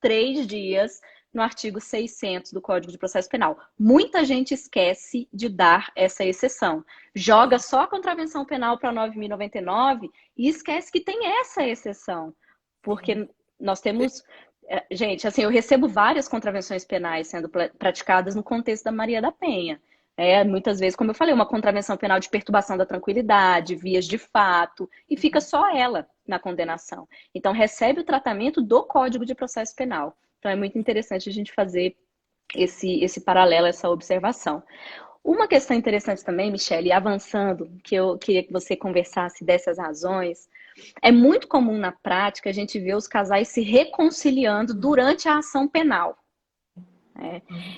no artigo 600 do Código de Processo Penal. Muita gente esquece de dar essa exceção. Joga só a contravenção penal para 9.099 e esquece que tem essa exceção. Porque nós temos... Gente, assim, eu recebo várias contravenções penais sendo praticadas no contexto da Maria da Penha. Muitas vezes, como eu falei, uma contravenção penal de perturbação da tranquilidade, vias de fato, e fica só ela na condenação. Então, recebe o tratamento do Código de Processo Penal. Então, é muito interessante a gente fazer esse paralelo, essa observação. Uma questão interessante também, Michele, avançando, que eu queria que você conversasse dessas razões, é muito comum na prática a gente ver os casais se reconciliando durante a ação penal.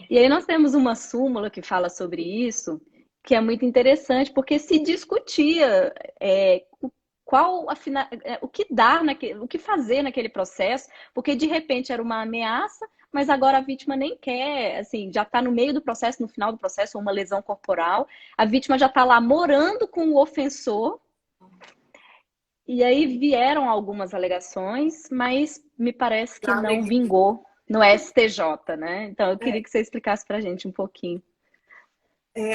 E aí nós temos uma súmula que fala sobre isso, que é muito interessante, porque se discutia o que dar o que fazer naquele processo, porque de repente era uma ameaça, mas agora a vítima nem quer, assim, já está no meio do processo, no final do processo, ou uma lesão corporal, a vítima já está lá morando com o ofensor, e aí vieram algumas alegações, mas me parece que não vingou no STJ, né? Então eu queria que você explicasse para a gente um pouquinho.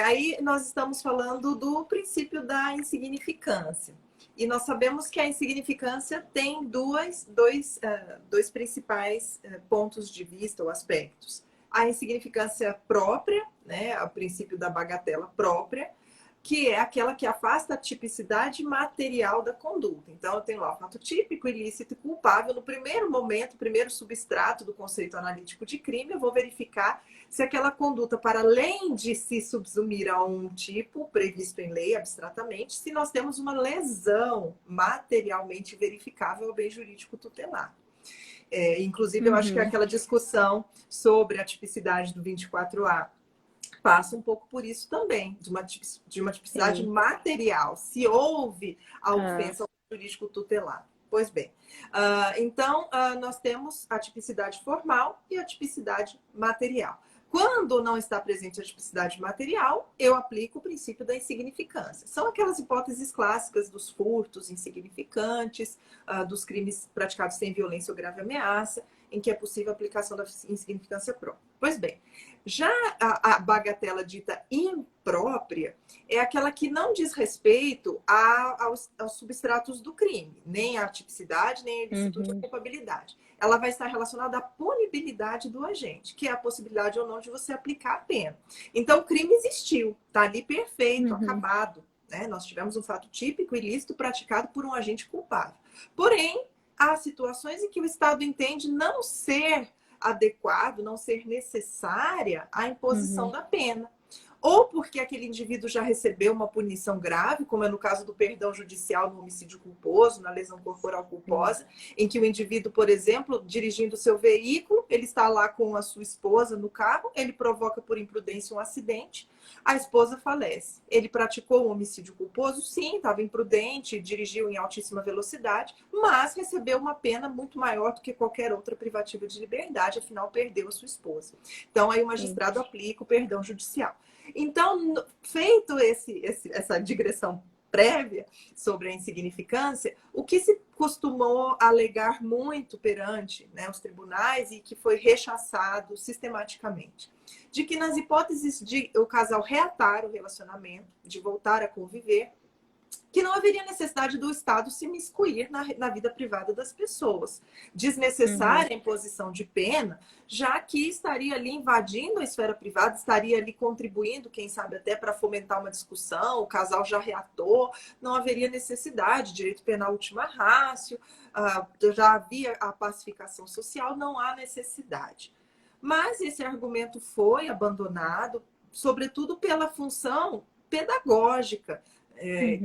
Aí nós estamos falando do princípio da insignificância. E nós sabemos que a insignificância tem dois principais pontos de vista ou aspectos. A insignificância própria, né, o princípio da bagatela própria, que é aquela que afasta a tipicidade material da conduta. Então, eu tenho lá o fato típico, ilícito e culpável. No primeiro momento, o primeiro substrato do conceito analítico de crime, eu vou verificar se aquela conduta, para além de se subsumir a um tipo previsto em lei abstratamente, se nós temos uma lesão materialmente verificável ao bem jurídico tutelar. Inclusive, eu acho que aquela discussão sobre a tipicidade do 24A passa um pouco por isso também, de uma tipicidade material, se houve a ofensa ao jurídico tutelar. Pois bem, então nós temos a tipicidade formal e a tipicidade material. Quando não está presente a tipicidade material, eu aplico o princípio da insignificância. São aquelas hipóteses clássicas dos furtos insignificantes, dos crimes praticados sem violência ou grave ameaça, em que é possível a aplicação da insignificância própria. Pois bem, já a bagatela dita imprópria é aquela que não diz respeito aos substratos do crime, nem à tipicidade, nem à ilicitude ou culpabilidade. Ela vai estar relacionada à punibilidade do agente, que é a possibilidade ou não de você aplicar a pena. Então, o crime existiu, está ali perfeito, acabado. Né? Nós tivemos um fato típico, ilícito, praticado por um agente culpável. Porém, há situações em que o Estado entende não ser adequado, não ser necessária a imposição da pena. Ou porque aquele indivíduo já recebeu uma punição grave, como é no caso do perdão judicial no homicídio culposo, na lesão corporal culposa, em que o indivíduo, por exemplo, dirigindo seu veículo, ele está lá com a sua esposa no carro, ele provoca por imprudência um acidente, a esposa falece. Ele praticou um homicídio culposo? Sim, estava imprudente, dirigiu em altíssima velocidade, mas recebeu uma pena muito maior do que qualquer outra privativa de liberdade, afinal perdeu a sua esposa. Então aí o magistrado aplica o perdão judicial. Então, feito essa digressão prévia sobre a insignificância, o que se costumou alegar muito perante, né, os tribunais e que foi rechaçado sistematicamente, de que nas hipóteses de o casal reatar o relacionamento, de voltar a conviver, que não haveria necessidade do Estado se miscuir na vida privada das pessoas. Desnecessária a imposição de pena, já que estaria ali invadindo a esfera privada, estaria ali contribuindo, quem sabe até para fomentar uma discussão, o casal já reatou, não haveria necessidade, direito penal ultima ratio, já havia a pacificação social, não há necessidade. Mas esse argumento foi abandonado, sobretudo pela função pedagógica,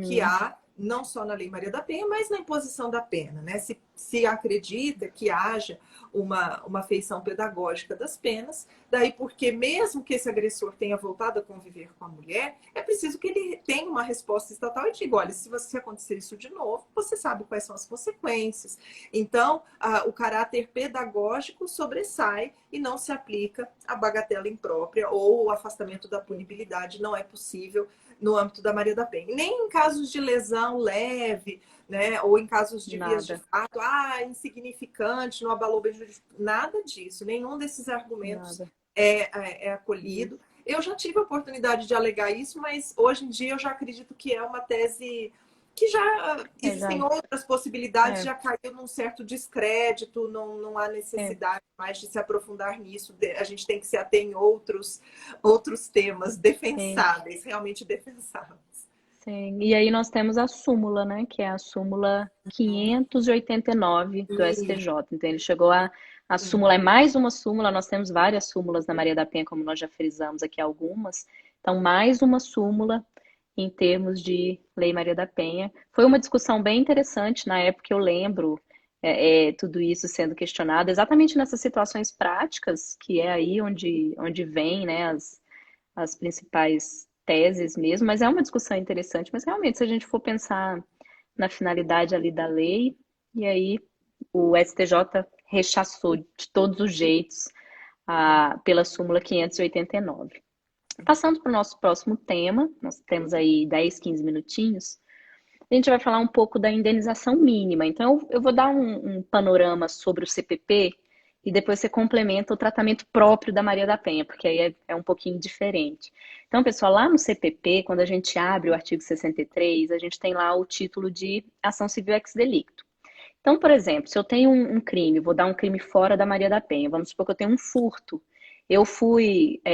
que há não só na Lei Maria da Penha, mas na imposição da pena. Né? Se acredita que haja uma feição pedagógica das penas, daí porque mesmo que esse agressor tenha voltado a conviver com a mulher, é preciso que ele tenha uma resposta estatal e diga, olha, se você acontecer isso de novo, você sabe quais são as consequências. Então, o caráter pedagógico sobressai e não se aplica a bagatela imprópria ou o afastamento da punibilidade não é possível no âmbito da Maria da Penha. Nem em casos de lesão leve, né, ou em casos de vias de fato, insignificante, não abalou bem jurídico, nada disso, nenhum desses argumentos é acolhido. Eu já tive a oportunidade de alegar isso, mas hoje em dia eu já acredito que é uma tese que já existem já, outras possibilidades, é, já caiu num certo descrédito, não há é, necessidade mais de se aprofundar nisso, a gente tem que se ater em outros temas sim. defensáveis, realmente defensáveis. Sim, e aí nós temos a súmula, né, que é a súmula 589 do E, STJ. Então ele chegou a sim, súmula, é mais uma súmula, nós temos várias súmulas na Maria da Penha, como nós já frisamos aqui algumas. Então, mais uma súmula em termos de Lei Maria da Penha. Foi uma discussão bem interessante na época, eu lembro tudo isso sendo questionado, exatamente nessas situações práticas, que é aí onde vem, né, as principais teses mesmo, mas é uma discussão interessante. Mas realmente, se a gente for pensar na finalidade ali da lei, e aí o STJ rechaçou de todos os jeitos pela súmula 589. Passando para o nosso próximo tema, nós temos aí 10, 15 minutinhos, a gente vai falar um pouco da indenização mínima. Então, eu vou dar um panorama sobre o CPP e depois você complementa o tratamento próprio da Maria da Penha, porque aí é um pouquinho diferente. Então, pessoal, lá no CPP, quando a gente abre o artigo 63, a gente tem lá o título de ação civil ex delicto. Então, por exemplo, se eu tenho um crime, vou dar um crime fora da Maria da Penha, vamos supor que eu tenho um furto. Eu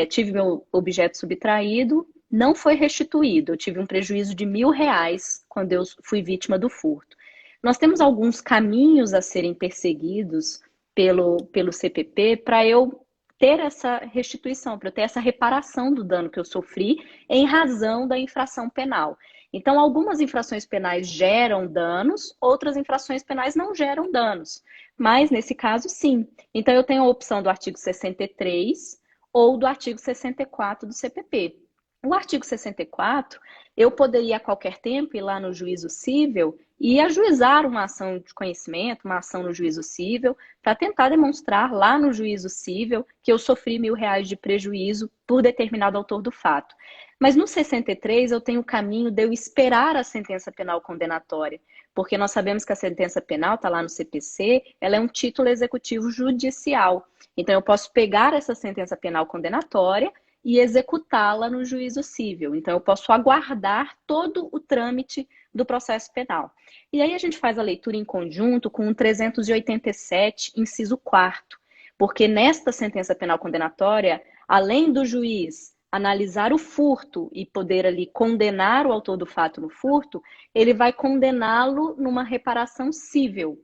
tive meu objeto subtraído, não foi restituído. Eu tive um prejuízo de R$ 1.000 quando eu fui vítima do furto. Nós temos alguns caminhos a serem perseguidos pelo CPP para eu ter essa restituição, para eu ter essa reparação do dano que eu sofri em razão da infração penal. Então, algumas infrações penais geram danos, outras infrações penais não geram danos. Mas, nesse caso, sim. Então, eu tenho a opção do artigo 63 ou do artigo 64 do CPP. O artigo 64, eu poderia a qualquer tempo ir lá no juízo cível e ajuizar uma ação de conhecimento, uma ação no juízo cível, para tentar demonstrar lá no juízo cível que eu sofri R$ 1.000 de prejuízo por determinado autor do fato. Mas no 63 eu tenho o caminho de eu esperar a sentença penal condenatória, porque nós sabemos que a sentença penal está lá no CPC, ela é um título executivo judicial. Então eu posso pegar essa sentença penal condenatória e executá-la no juízo cível. Então eu posso aguardar todo o trâmite do processo penal. E aí a gente faz a leitura em conjunto com o 387, inciso 4º, porque nesta sentença penal condenatória, além do juiz analisar o furto e poder ali condenar o autor do fato no furto, ele vai condená-lo numa reparação cível.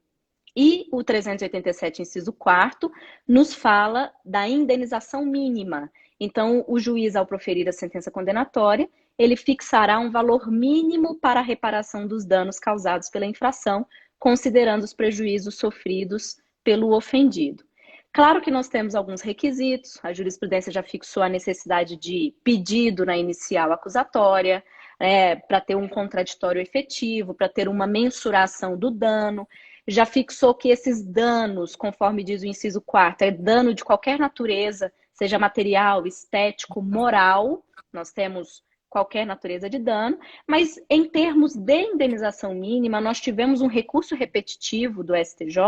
E o 387, inciso 4º, nos fala da indenização mínima. Então, o juiz, ao proferir a sentença condenatória, ele fixará um valor mínimo para a reparação dos danos causados pela infração, considerando os prejuízos sofridos pelo ofendido. Claro que nós temos alguns requisitos, a jurisprudência já fixou a necessidade de pedido na inicial acusatória, para ter um contraditório efetivo, para ter uma mensuração do dano, já fixou que esses danos, conforme diz o inciso 4º, é dano de qualquer natureza, seja material, estético, moral, nós temos qualquer natureza de dano, mas em termos de indenização mínima, nós tivemos um recurso repetitivo do STJ,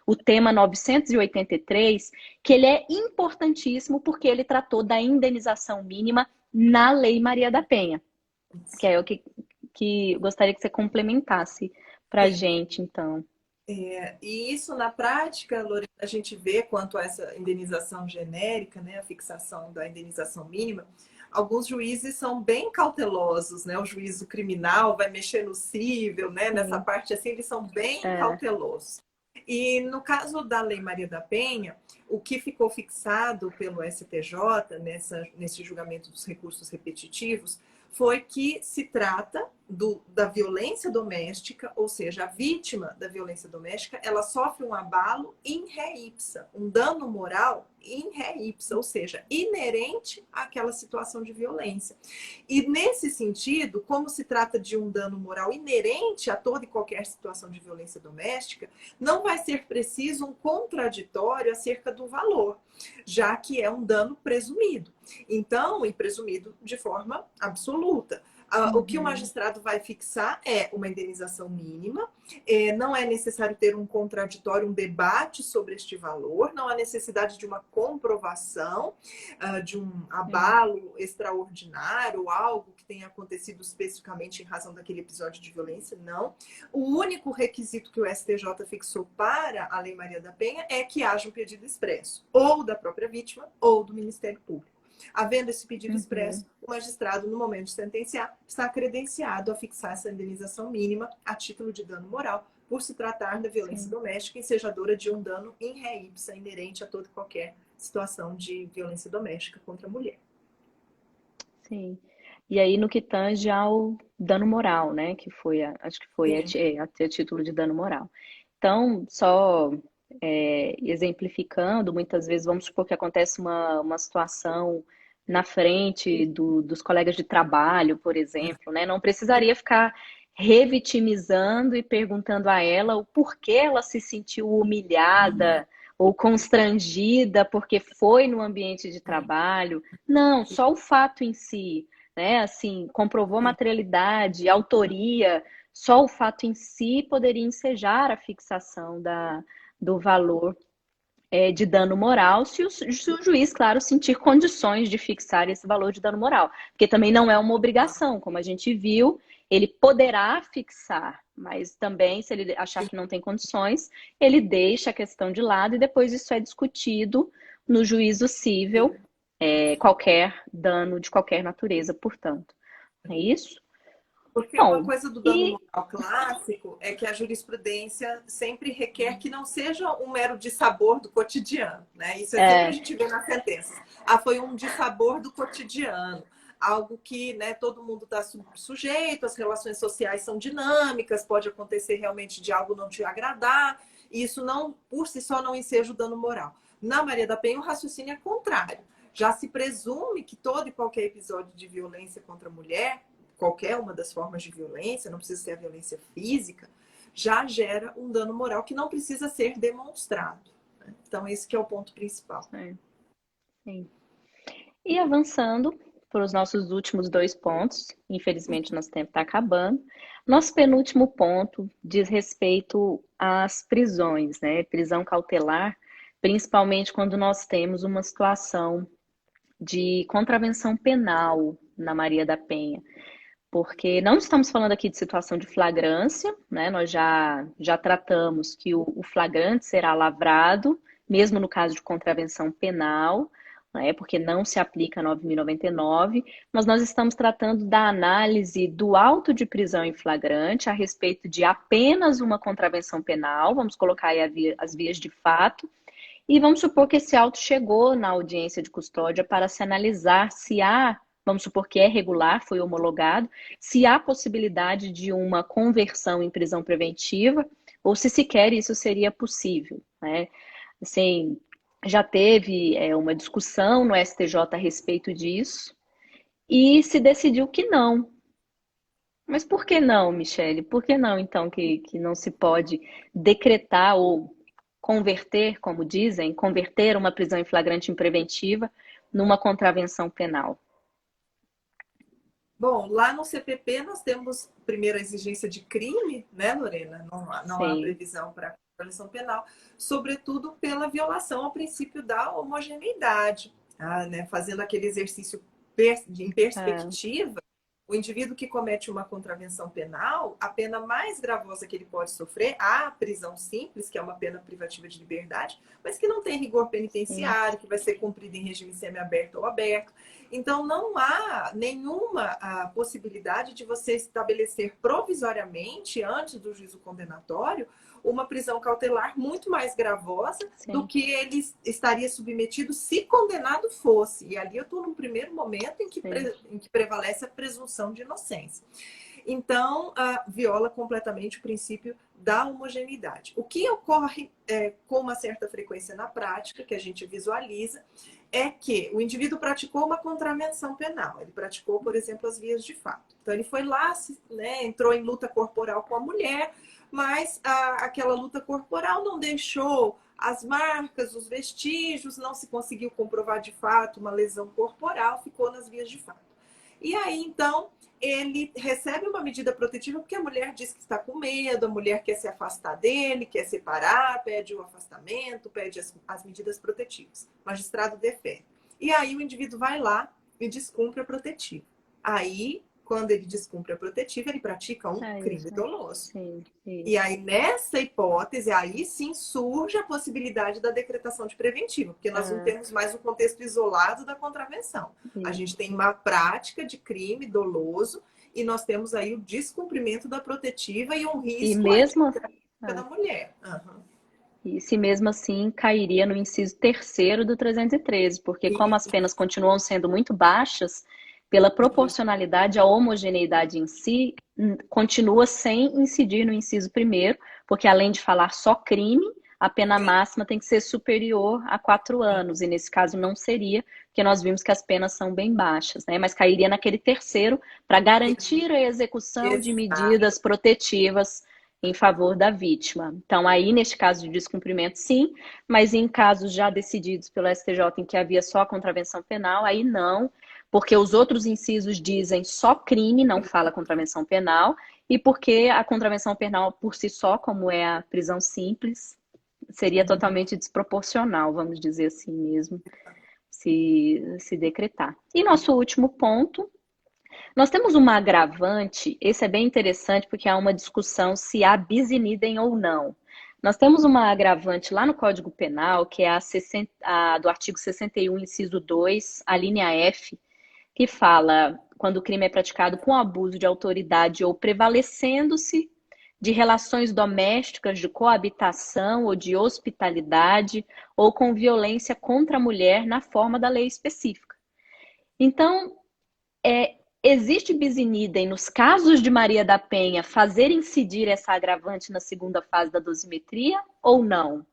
o tema 983, que ele é importantíssimo porque ele tratou da indenização mínima na Lei Maria da Penha, que é o que gostaria que você complementasse para a gente, então. E isso na prática, Lorena, a gente vê quanto a essa indenização genérica, né, a fixação da indenização mínima, alguns juízes são bem cautelosos, né? O juízo criminal vai mexer no cível, né? Nessa Sim. parte assim, eles são bem cautelosos. E no caso da Lei Maria da Penha, o que ficou fixado pelo STJ nesse julgamento dos recursos repetitivos foi que se trata da violência doméstica, ou seja, a vítima da violência doméstica, ela sofre um abalo in re ipsa, um dano moral in re ipsa, ou seja, inerente àquela situação de violência. E nesse sentido, como se trata de um dano moral inerente a toda e qualquer situação de violência doméstica, não vai ser preciso um contraditório acerca do valor, já que é um dano presumido. Então, e presumido de forma absoluta. O que o magistrado vai fixar é uma indenização mínima, não é necessário ter um contraditório, um debate sobre este valor, não há necessidade de uma comprovação de um abalo extraordinário, ou algo que tenha acontecido especificamente em razão daquele episódio de violência, não. O único requisito que o STJ fixou para a Lei Maria da Penha é que haja um pedido expresso, ou da própria vítima, ou do Ministério Público. Havendo esse pedido expresso, o magistrado, no momento de sentenciar, está credenciado a fixar essa indenização mínima a título de dano moral, por se tratar da violência doméstica ensejadora de um dano in re ipsa, inerente a toda e qualquer situação de violência doméstica contra a mulher. Sim. E aí, no que tange ao dano moral, né? Que foi, acho que foi a título de dano moral. Então, só exemplificando, muitas vezes, vamos supor que acontece uma situação na frente dos colegas de trabalho, por exemplo, né? Não precisaria ficar revitimizando e perguntando a ela o porquê ela se sentiu humilhada ou constrangida porque foi no ambiente de trabalho. Não, só o fato em si, né? Assim, comprovou materialidade, autoria, só o fato em si poderia ensejar a fixação do valor de dano moral, se o juiz, claro, sentir condições de fixar esse valor de dano moral. Porque também não é uma obrigação, como a gente viu, ele poderá fixar, mas também, se ele achar que não tem condições, ele deixa a questão de lado e depois isso é discutido no juízo cível, qualquer dano de qualquer natureza, portanto. É isso? Porque Bom, uma coisa do dano moral clássico é que a jurisprudência sempre requer que não seja um mero dissabor do cotidiano, né? Isso sempre a gente vê nas sentenças. Foi um dissabor do cotidiano. Algo que, né, todo mundo está sujeito, as relações sociais são dinâmicas, pode acontecer realmente de algo não te agradar, e isso não, por si só, não enseja o dano moral. Na Maria da Penha, o raciocínio é contrário. Já se presume que todo e qualquer episódio de violência contra a mulher, qualquer uma das formas de violência, não precisa ser a violência física, já gera um dano moral que não precisa ser demonstrado. Né? Então, esse que é o ponto principal. Sim. E avançando para os nossos últimos 2 pontos, infelizmente nosso tempo está acabando. Nosso penúltimo ponto diz respeito às prisões, né? Prisão cautelar, principalmente quando nós temos uma situação de contravenção penal na Maria da Penha. Porque não estamos falando aqui de situação de flagrância, né? Nós já tratamos que o flagrante será lavrado, mesmo no caso de contravenção penal, né? Porque não se aplica a 9.099, mas nós estamos tratando da análise do auto de prisão em flagrante a respeito de apenas uma contravenção penal, vamos colocar aí as vias de fato, e vamos supor que esse auto chegou na audiência de custódia para se analisar se há, vamos supor que é regular, foi homologado, se há possibilidade de uma conversão em prisão preventiva ou se sequer isso seria possível, né? Assim, já teve uma discussão no STJ a respeito disso e se decidiu que não. Mas por que não, Michele? Por que não, então, que não se pode decretar ou converter, como dizem, converter uma prisão em flagrante em preventiva numa contravenção penal? Bom, lá no CPP nós temos primeiro a exigência de crime, né, Lorena? Não há previsão para contravenção penal, sobretudo pela violação ao princípio da homogeneidade, né? Fazendo aquele exercício em perspectiva. O indivíduo que comete uma contravenção penal, a pena mais gravosa que ele pode sofrer, a prisão simples, que é uma pena privativa de liberdade, mas que não tem rigor penitenciário, que vai ser cumprida em regime semiaberto ou aberto. Então, não há nenhuma possibilidade de você estabelecer provisoriamente, antes do juízo condenatório, uma prisão cautelar muito mais gravosa do que ele estaria submetido se condenado fosse. E ali eu estou num primeiro momento em que prevalece a presunção de inocência. Então, viola completamente o princípio da homogeneidade. O que ocorre com uma certa frequência na prática, que a gente visualiza, é que o indivíduo praticou uma contravenção penal. Ele praticou, por exemplo, as vias de fato. Então, ele foi lá, né, entrou em luta corporal com a mulher, mas aquela luta corporal não deixou as marcas, os vestígios, não se conseguiu comprovar de fato uma lesão corporal, ficou nas vias de fato. E aí, então, ele recebe uma medida protetiva porque a mulher diz que está com medo, a mulher quer se afastar dele, quer separar, pede o afastamento, pede as medidas protetivas. O magistrado defere. E aí o indivíduo vai lá e descumpre a protetiva. Aí, quando ele descumpre a protetiva, ele pratica um crime doloso. Sim. E aí, nessa hipótese, aí sim surge a possibilidade da decretação de preventiva, porque nós não temos mais o contexto isolado da contravenção. A gente tem uma prática de crime doloso e nós temos aí o descumprimento da protetiva e um risco da mulher. E se mesmo assim cairia no inciso 3º do 313, porque como as penas continuam sendo muito baixas, pela proporcionalidade, a homogeneidade em si continua sem incidir no inciso 1º, porque além de falar só crime, a pena máxima tem que ser superior a 4 anos, e nesse caso não seria, porque nós vimos que as penas são bem baixas, né? Mas cairia naquele 3º para garantir a execução de medidas protetivas em favor da vítima. Então, aí, neste caso de descumprimento, sim, mas em casos já decididos pelo STJ em que havia só a contravenção penal, aí não, porque os outros incisos dizem só crime, não fala contravenção penal, e porque a contravenção penal por si só, como é a prisão simples, seria totalmente desproporcional, vamos dizer assim mesmo, se decretar. E nosso último ponto, nós temos uma agravante, esse é bem interessante porque há uma discussão se há bis in idem ou não. Nós temos uma agravante lá no Código Penal, que é a do artigo 61, inciso 2, a linha F, que fala quando o crime é praticado com abuso de autoridade ou prevalecendo-se de relações domésticas, de coabitação ou de hospitalidade, ou com violência contra a mulher na forma da lei específica. Então, existe bis in idem nos casos de Maria da Penha fazer incidir essa agravante na segunda fase da dosimetria ou não?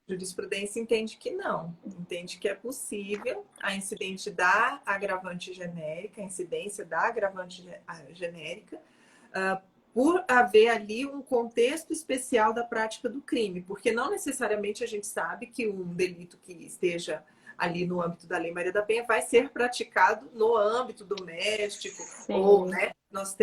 Jurisprudência entende que não, entende que é possível a incidência da agravante genérica, a incidência da agravante genérica, por haver ali um contexto especial da prática do crime, porque não necessariamente a gente sabe que um delito que esteja ali no âmbito da Lei Maria da Penha vai ser praticado no âmbito doméstico. Sim. Ou, né, nós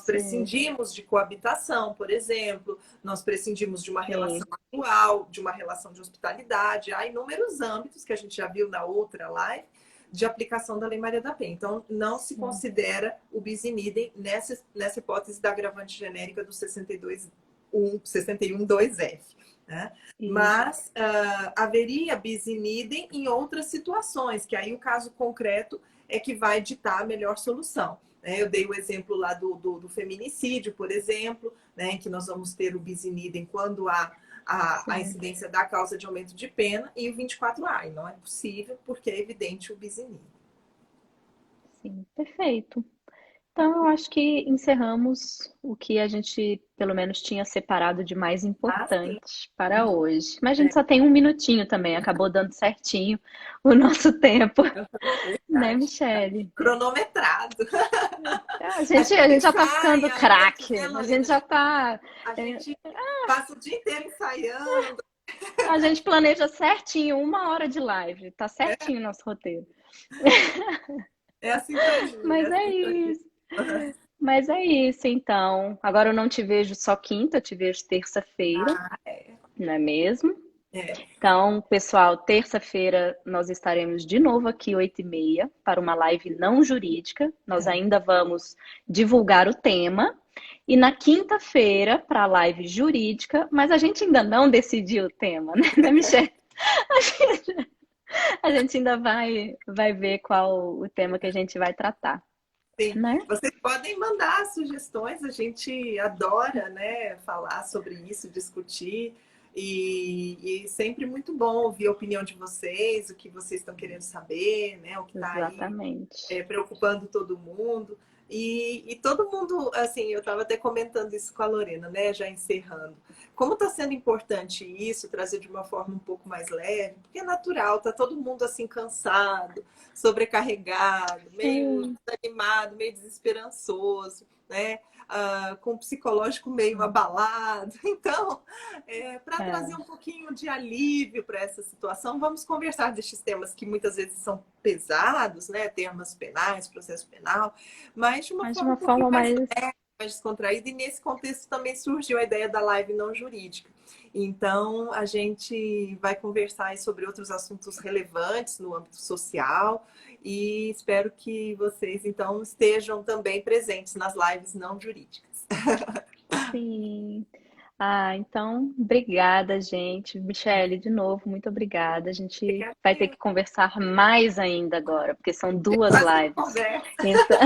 prescindimos de coabitação, por exemplo, nós prescindimos de uma relação atual, de uma relação de hospitalidade. Há inúmeros âmbitos que a gente já viu na outra live de aplicação da Lei Maria da Penha. Então, não se considera o bis in idem nessa hipótese da agravante genérica do 61.2F. Né? Mas haveria bis in idem em outras situações, que aí o caso concreto é que vai ditar a melhor solução. Né? Eu dei o exemplo lá do feminicídio, por exemplo, né? Em que nós vamos ter o bis in idem quando há a incidência da causa de aumento de pena, e o 24A. E não é possível, porque é evidente o bis in idem. Sim, perfeito. Então, eu acho que encerramos o que a gente, pelo menos, tinha separado de mais importante para hoje. Mas a gente só tem 1 minutinho também, acabou dando certinho o nosso tempo. Né, Michele? Cronometrado. A gente já está ficando craque. A gente já está... A gente passa o dia inteiro ensaiando. A gente planeja certinho 1 hora de live. Tá certinho o nosso roteiro. É assim pra gente. Mas é isso. Mas é isso, então. Agora eu não te vejo só quinta, eu te vejo terça-feira. Não é mesmo? Então, pessoal, terça-feira nós estaremos de novo aqui 8h30 para uma live não jurídica. Nós ainda vamos divulgar o tema. E na quinta-feira para a live jurídica, mas a gente ainda não decidiu o tema, né, Michele? A gente ainda vai ver qual o tema que a gente vai tratar. Sim. Né? Vocês podem mandar sugestões, a gente adora, né, falar sobre isso, discutir, e sempre muito bom ouvir a opinião de vocês, o que vocês estão querendo saber, né, o que está aí preocupando todo mundo. E todo mundo, assim, eu estava até comentando isso com a Lorena, né, já encerrando. como está sendo importante isso, trazer de uma forma um pouco mais leve, porque é natural, tá todo mundo assim cansado, sobrecarregado, meio desanimado, meio desesperançoso, né? Com o psicológico meio abalado. Então, para trazer um pouquinho de alívio para essa situação, vamos conversar destes temas que muitas vezes são pesados, né? Temas penais, processo penal, mas de uma forma um pouquinho mais leve, mais descontraída, e nesse contexto também surgiu a ideia da live não jurídica. Então, a gente vai conversar sobre outros assuntos relevantes no âmbito social e espero que vocês, então, estejam também presentes nas lives não jurídicas. Sim. Então, obrigada, gente. Michele, de novo, muito obrigada. A gente vai ter que conversar mais ainda agora, porque são 2 lives. Então...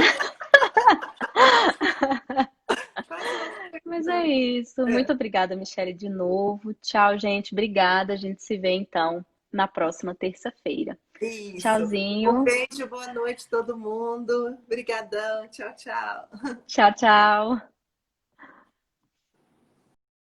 Mas é isso. Muito obrigada, Michele, de novo. Tchau, gente. Obrigada. A gente se vê, então, na próxima terça-feira. Tchauzinho. Um beijo, boa noite, todo mundo. Obrigadão. Tchau, tchau. Tchau, tchau.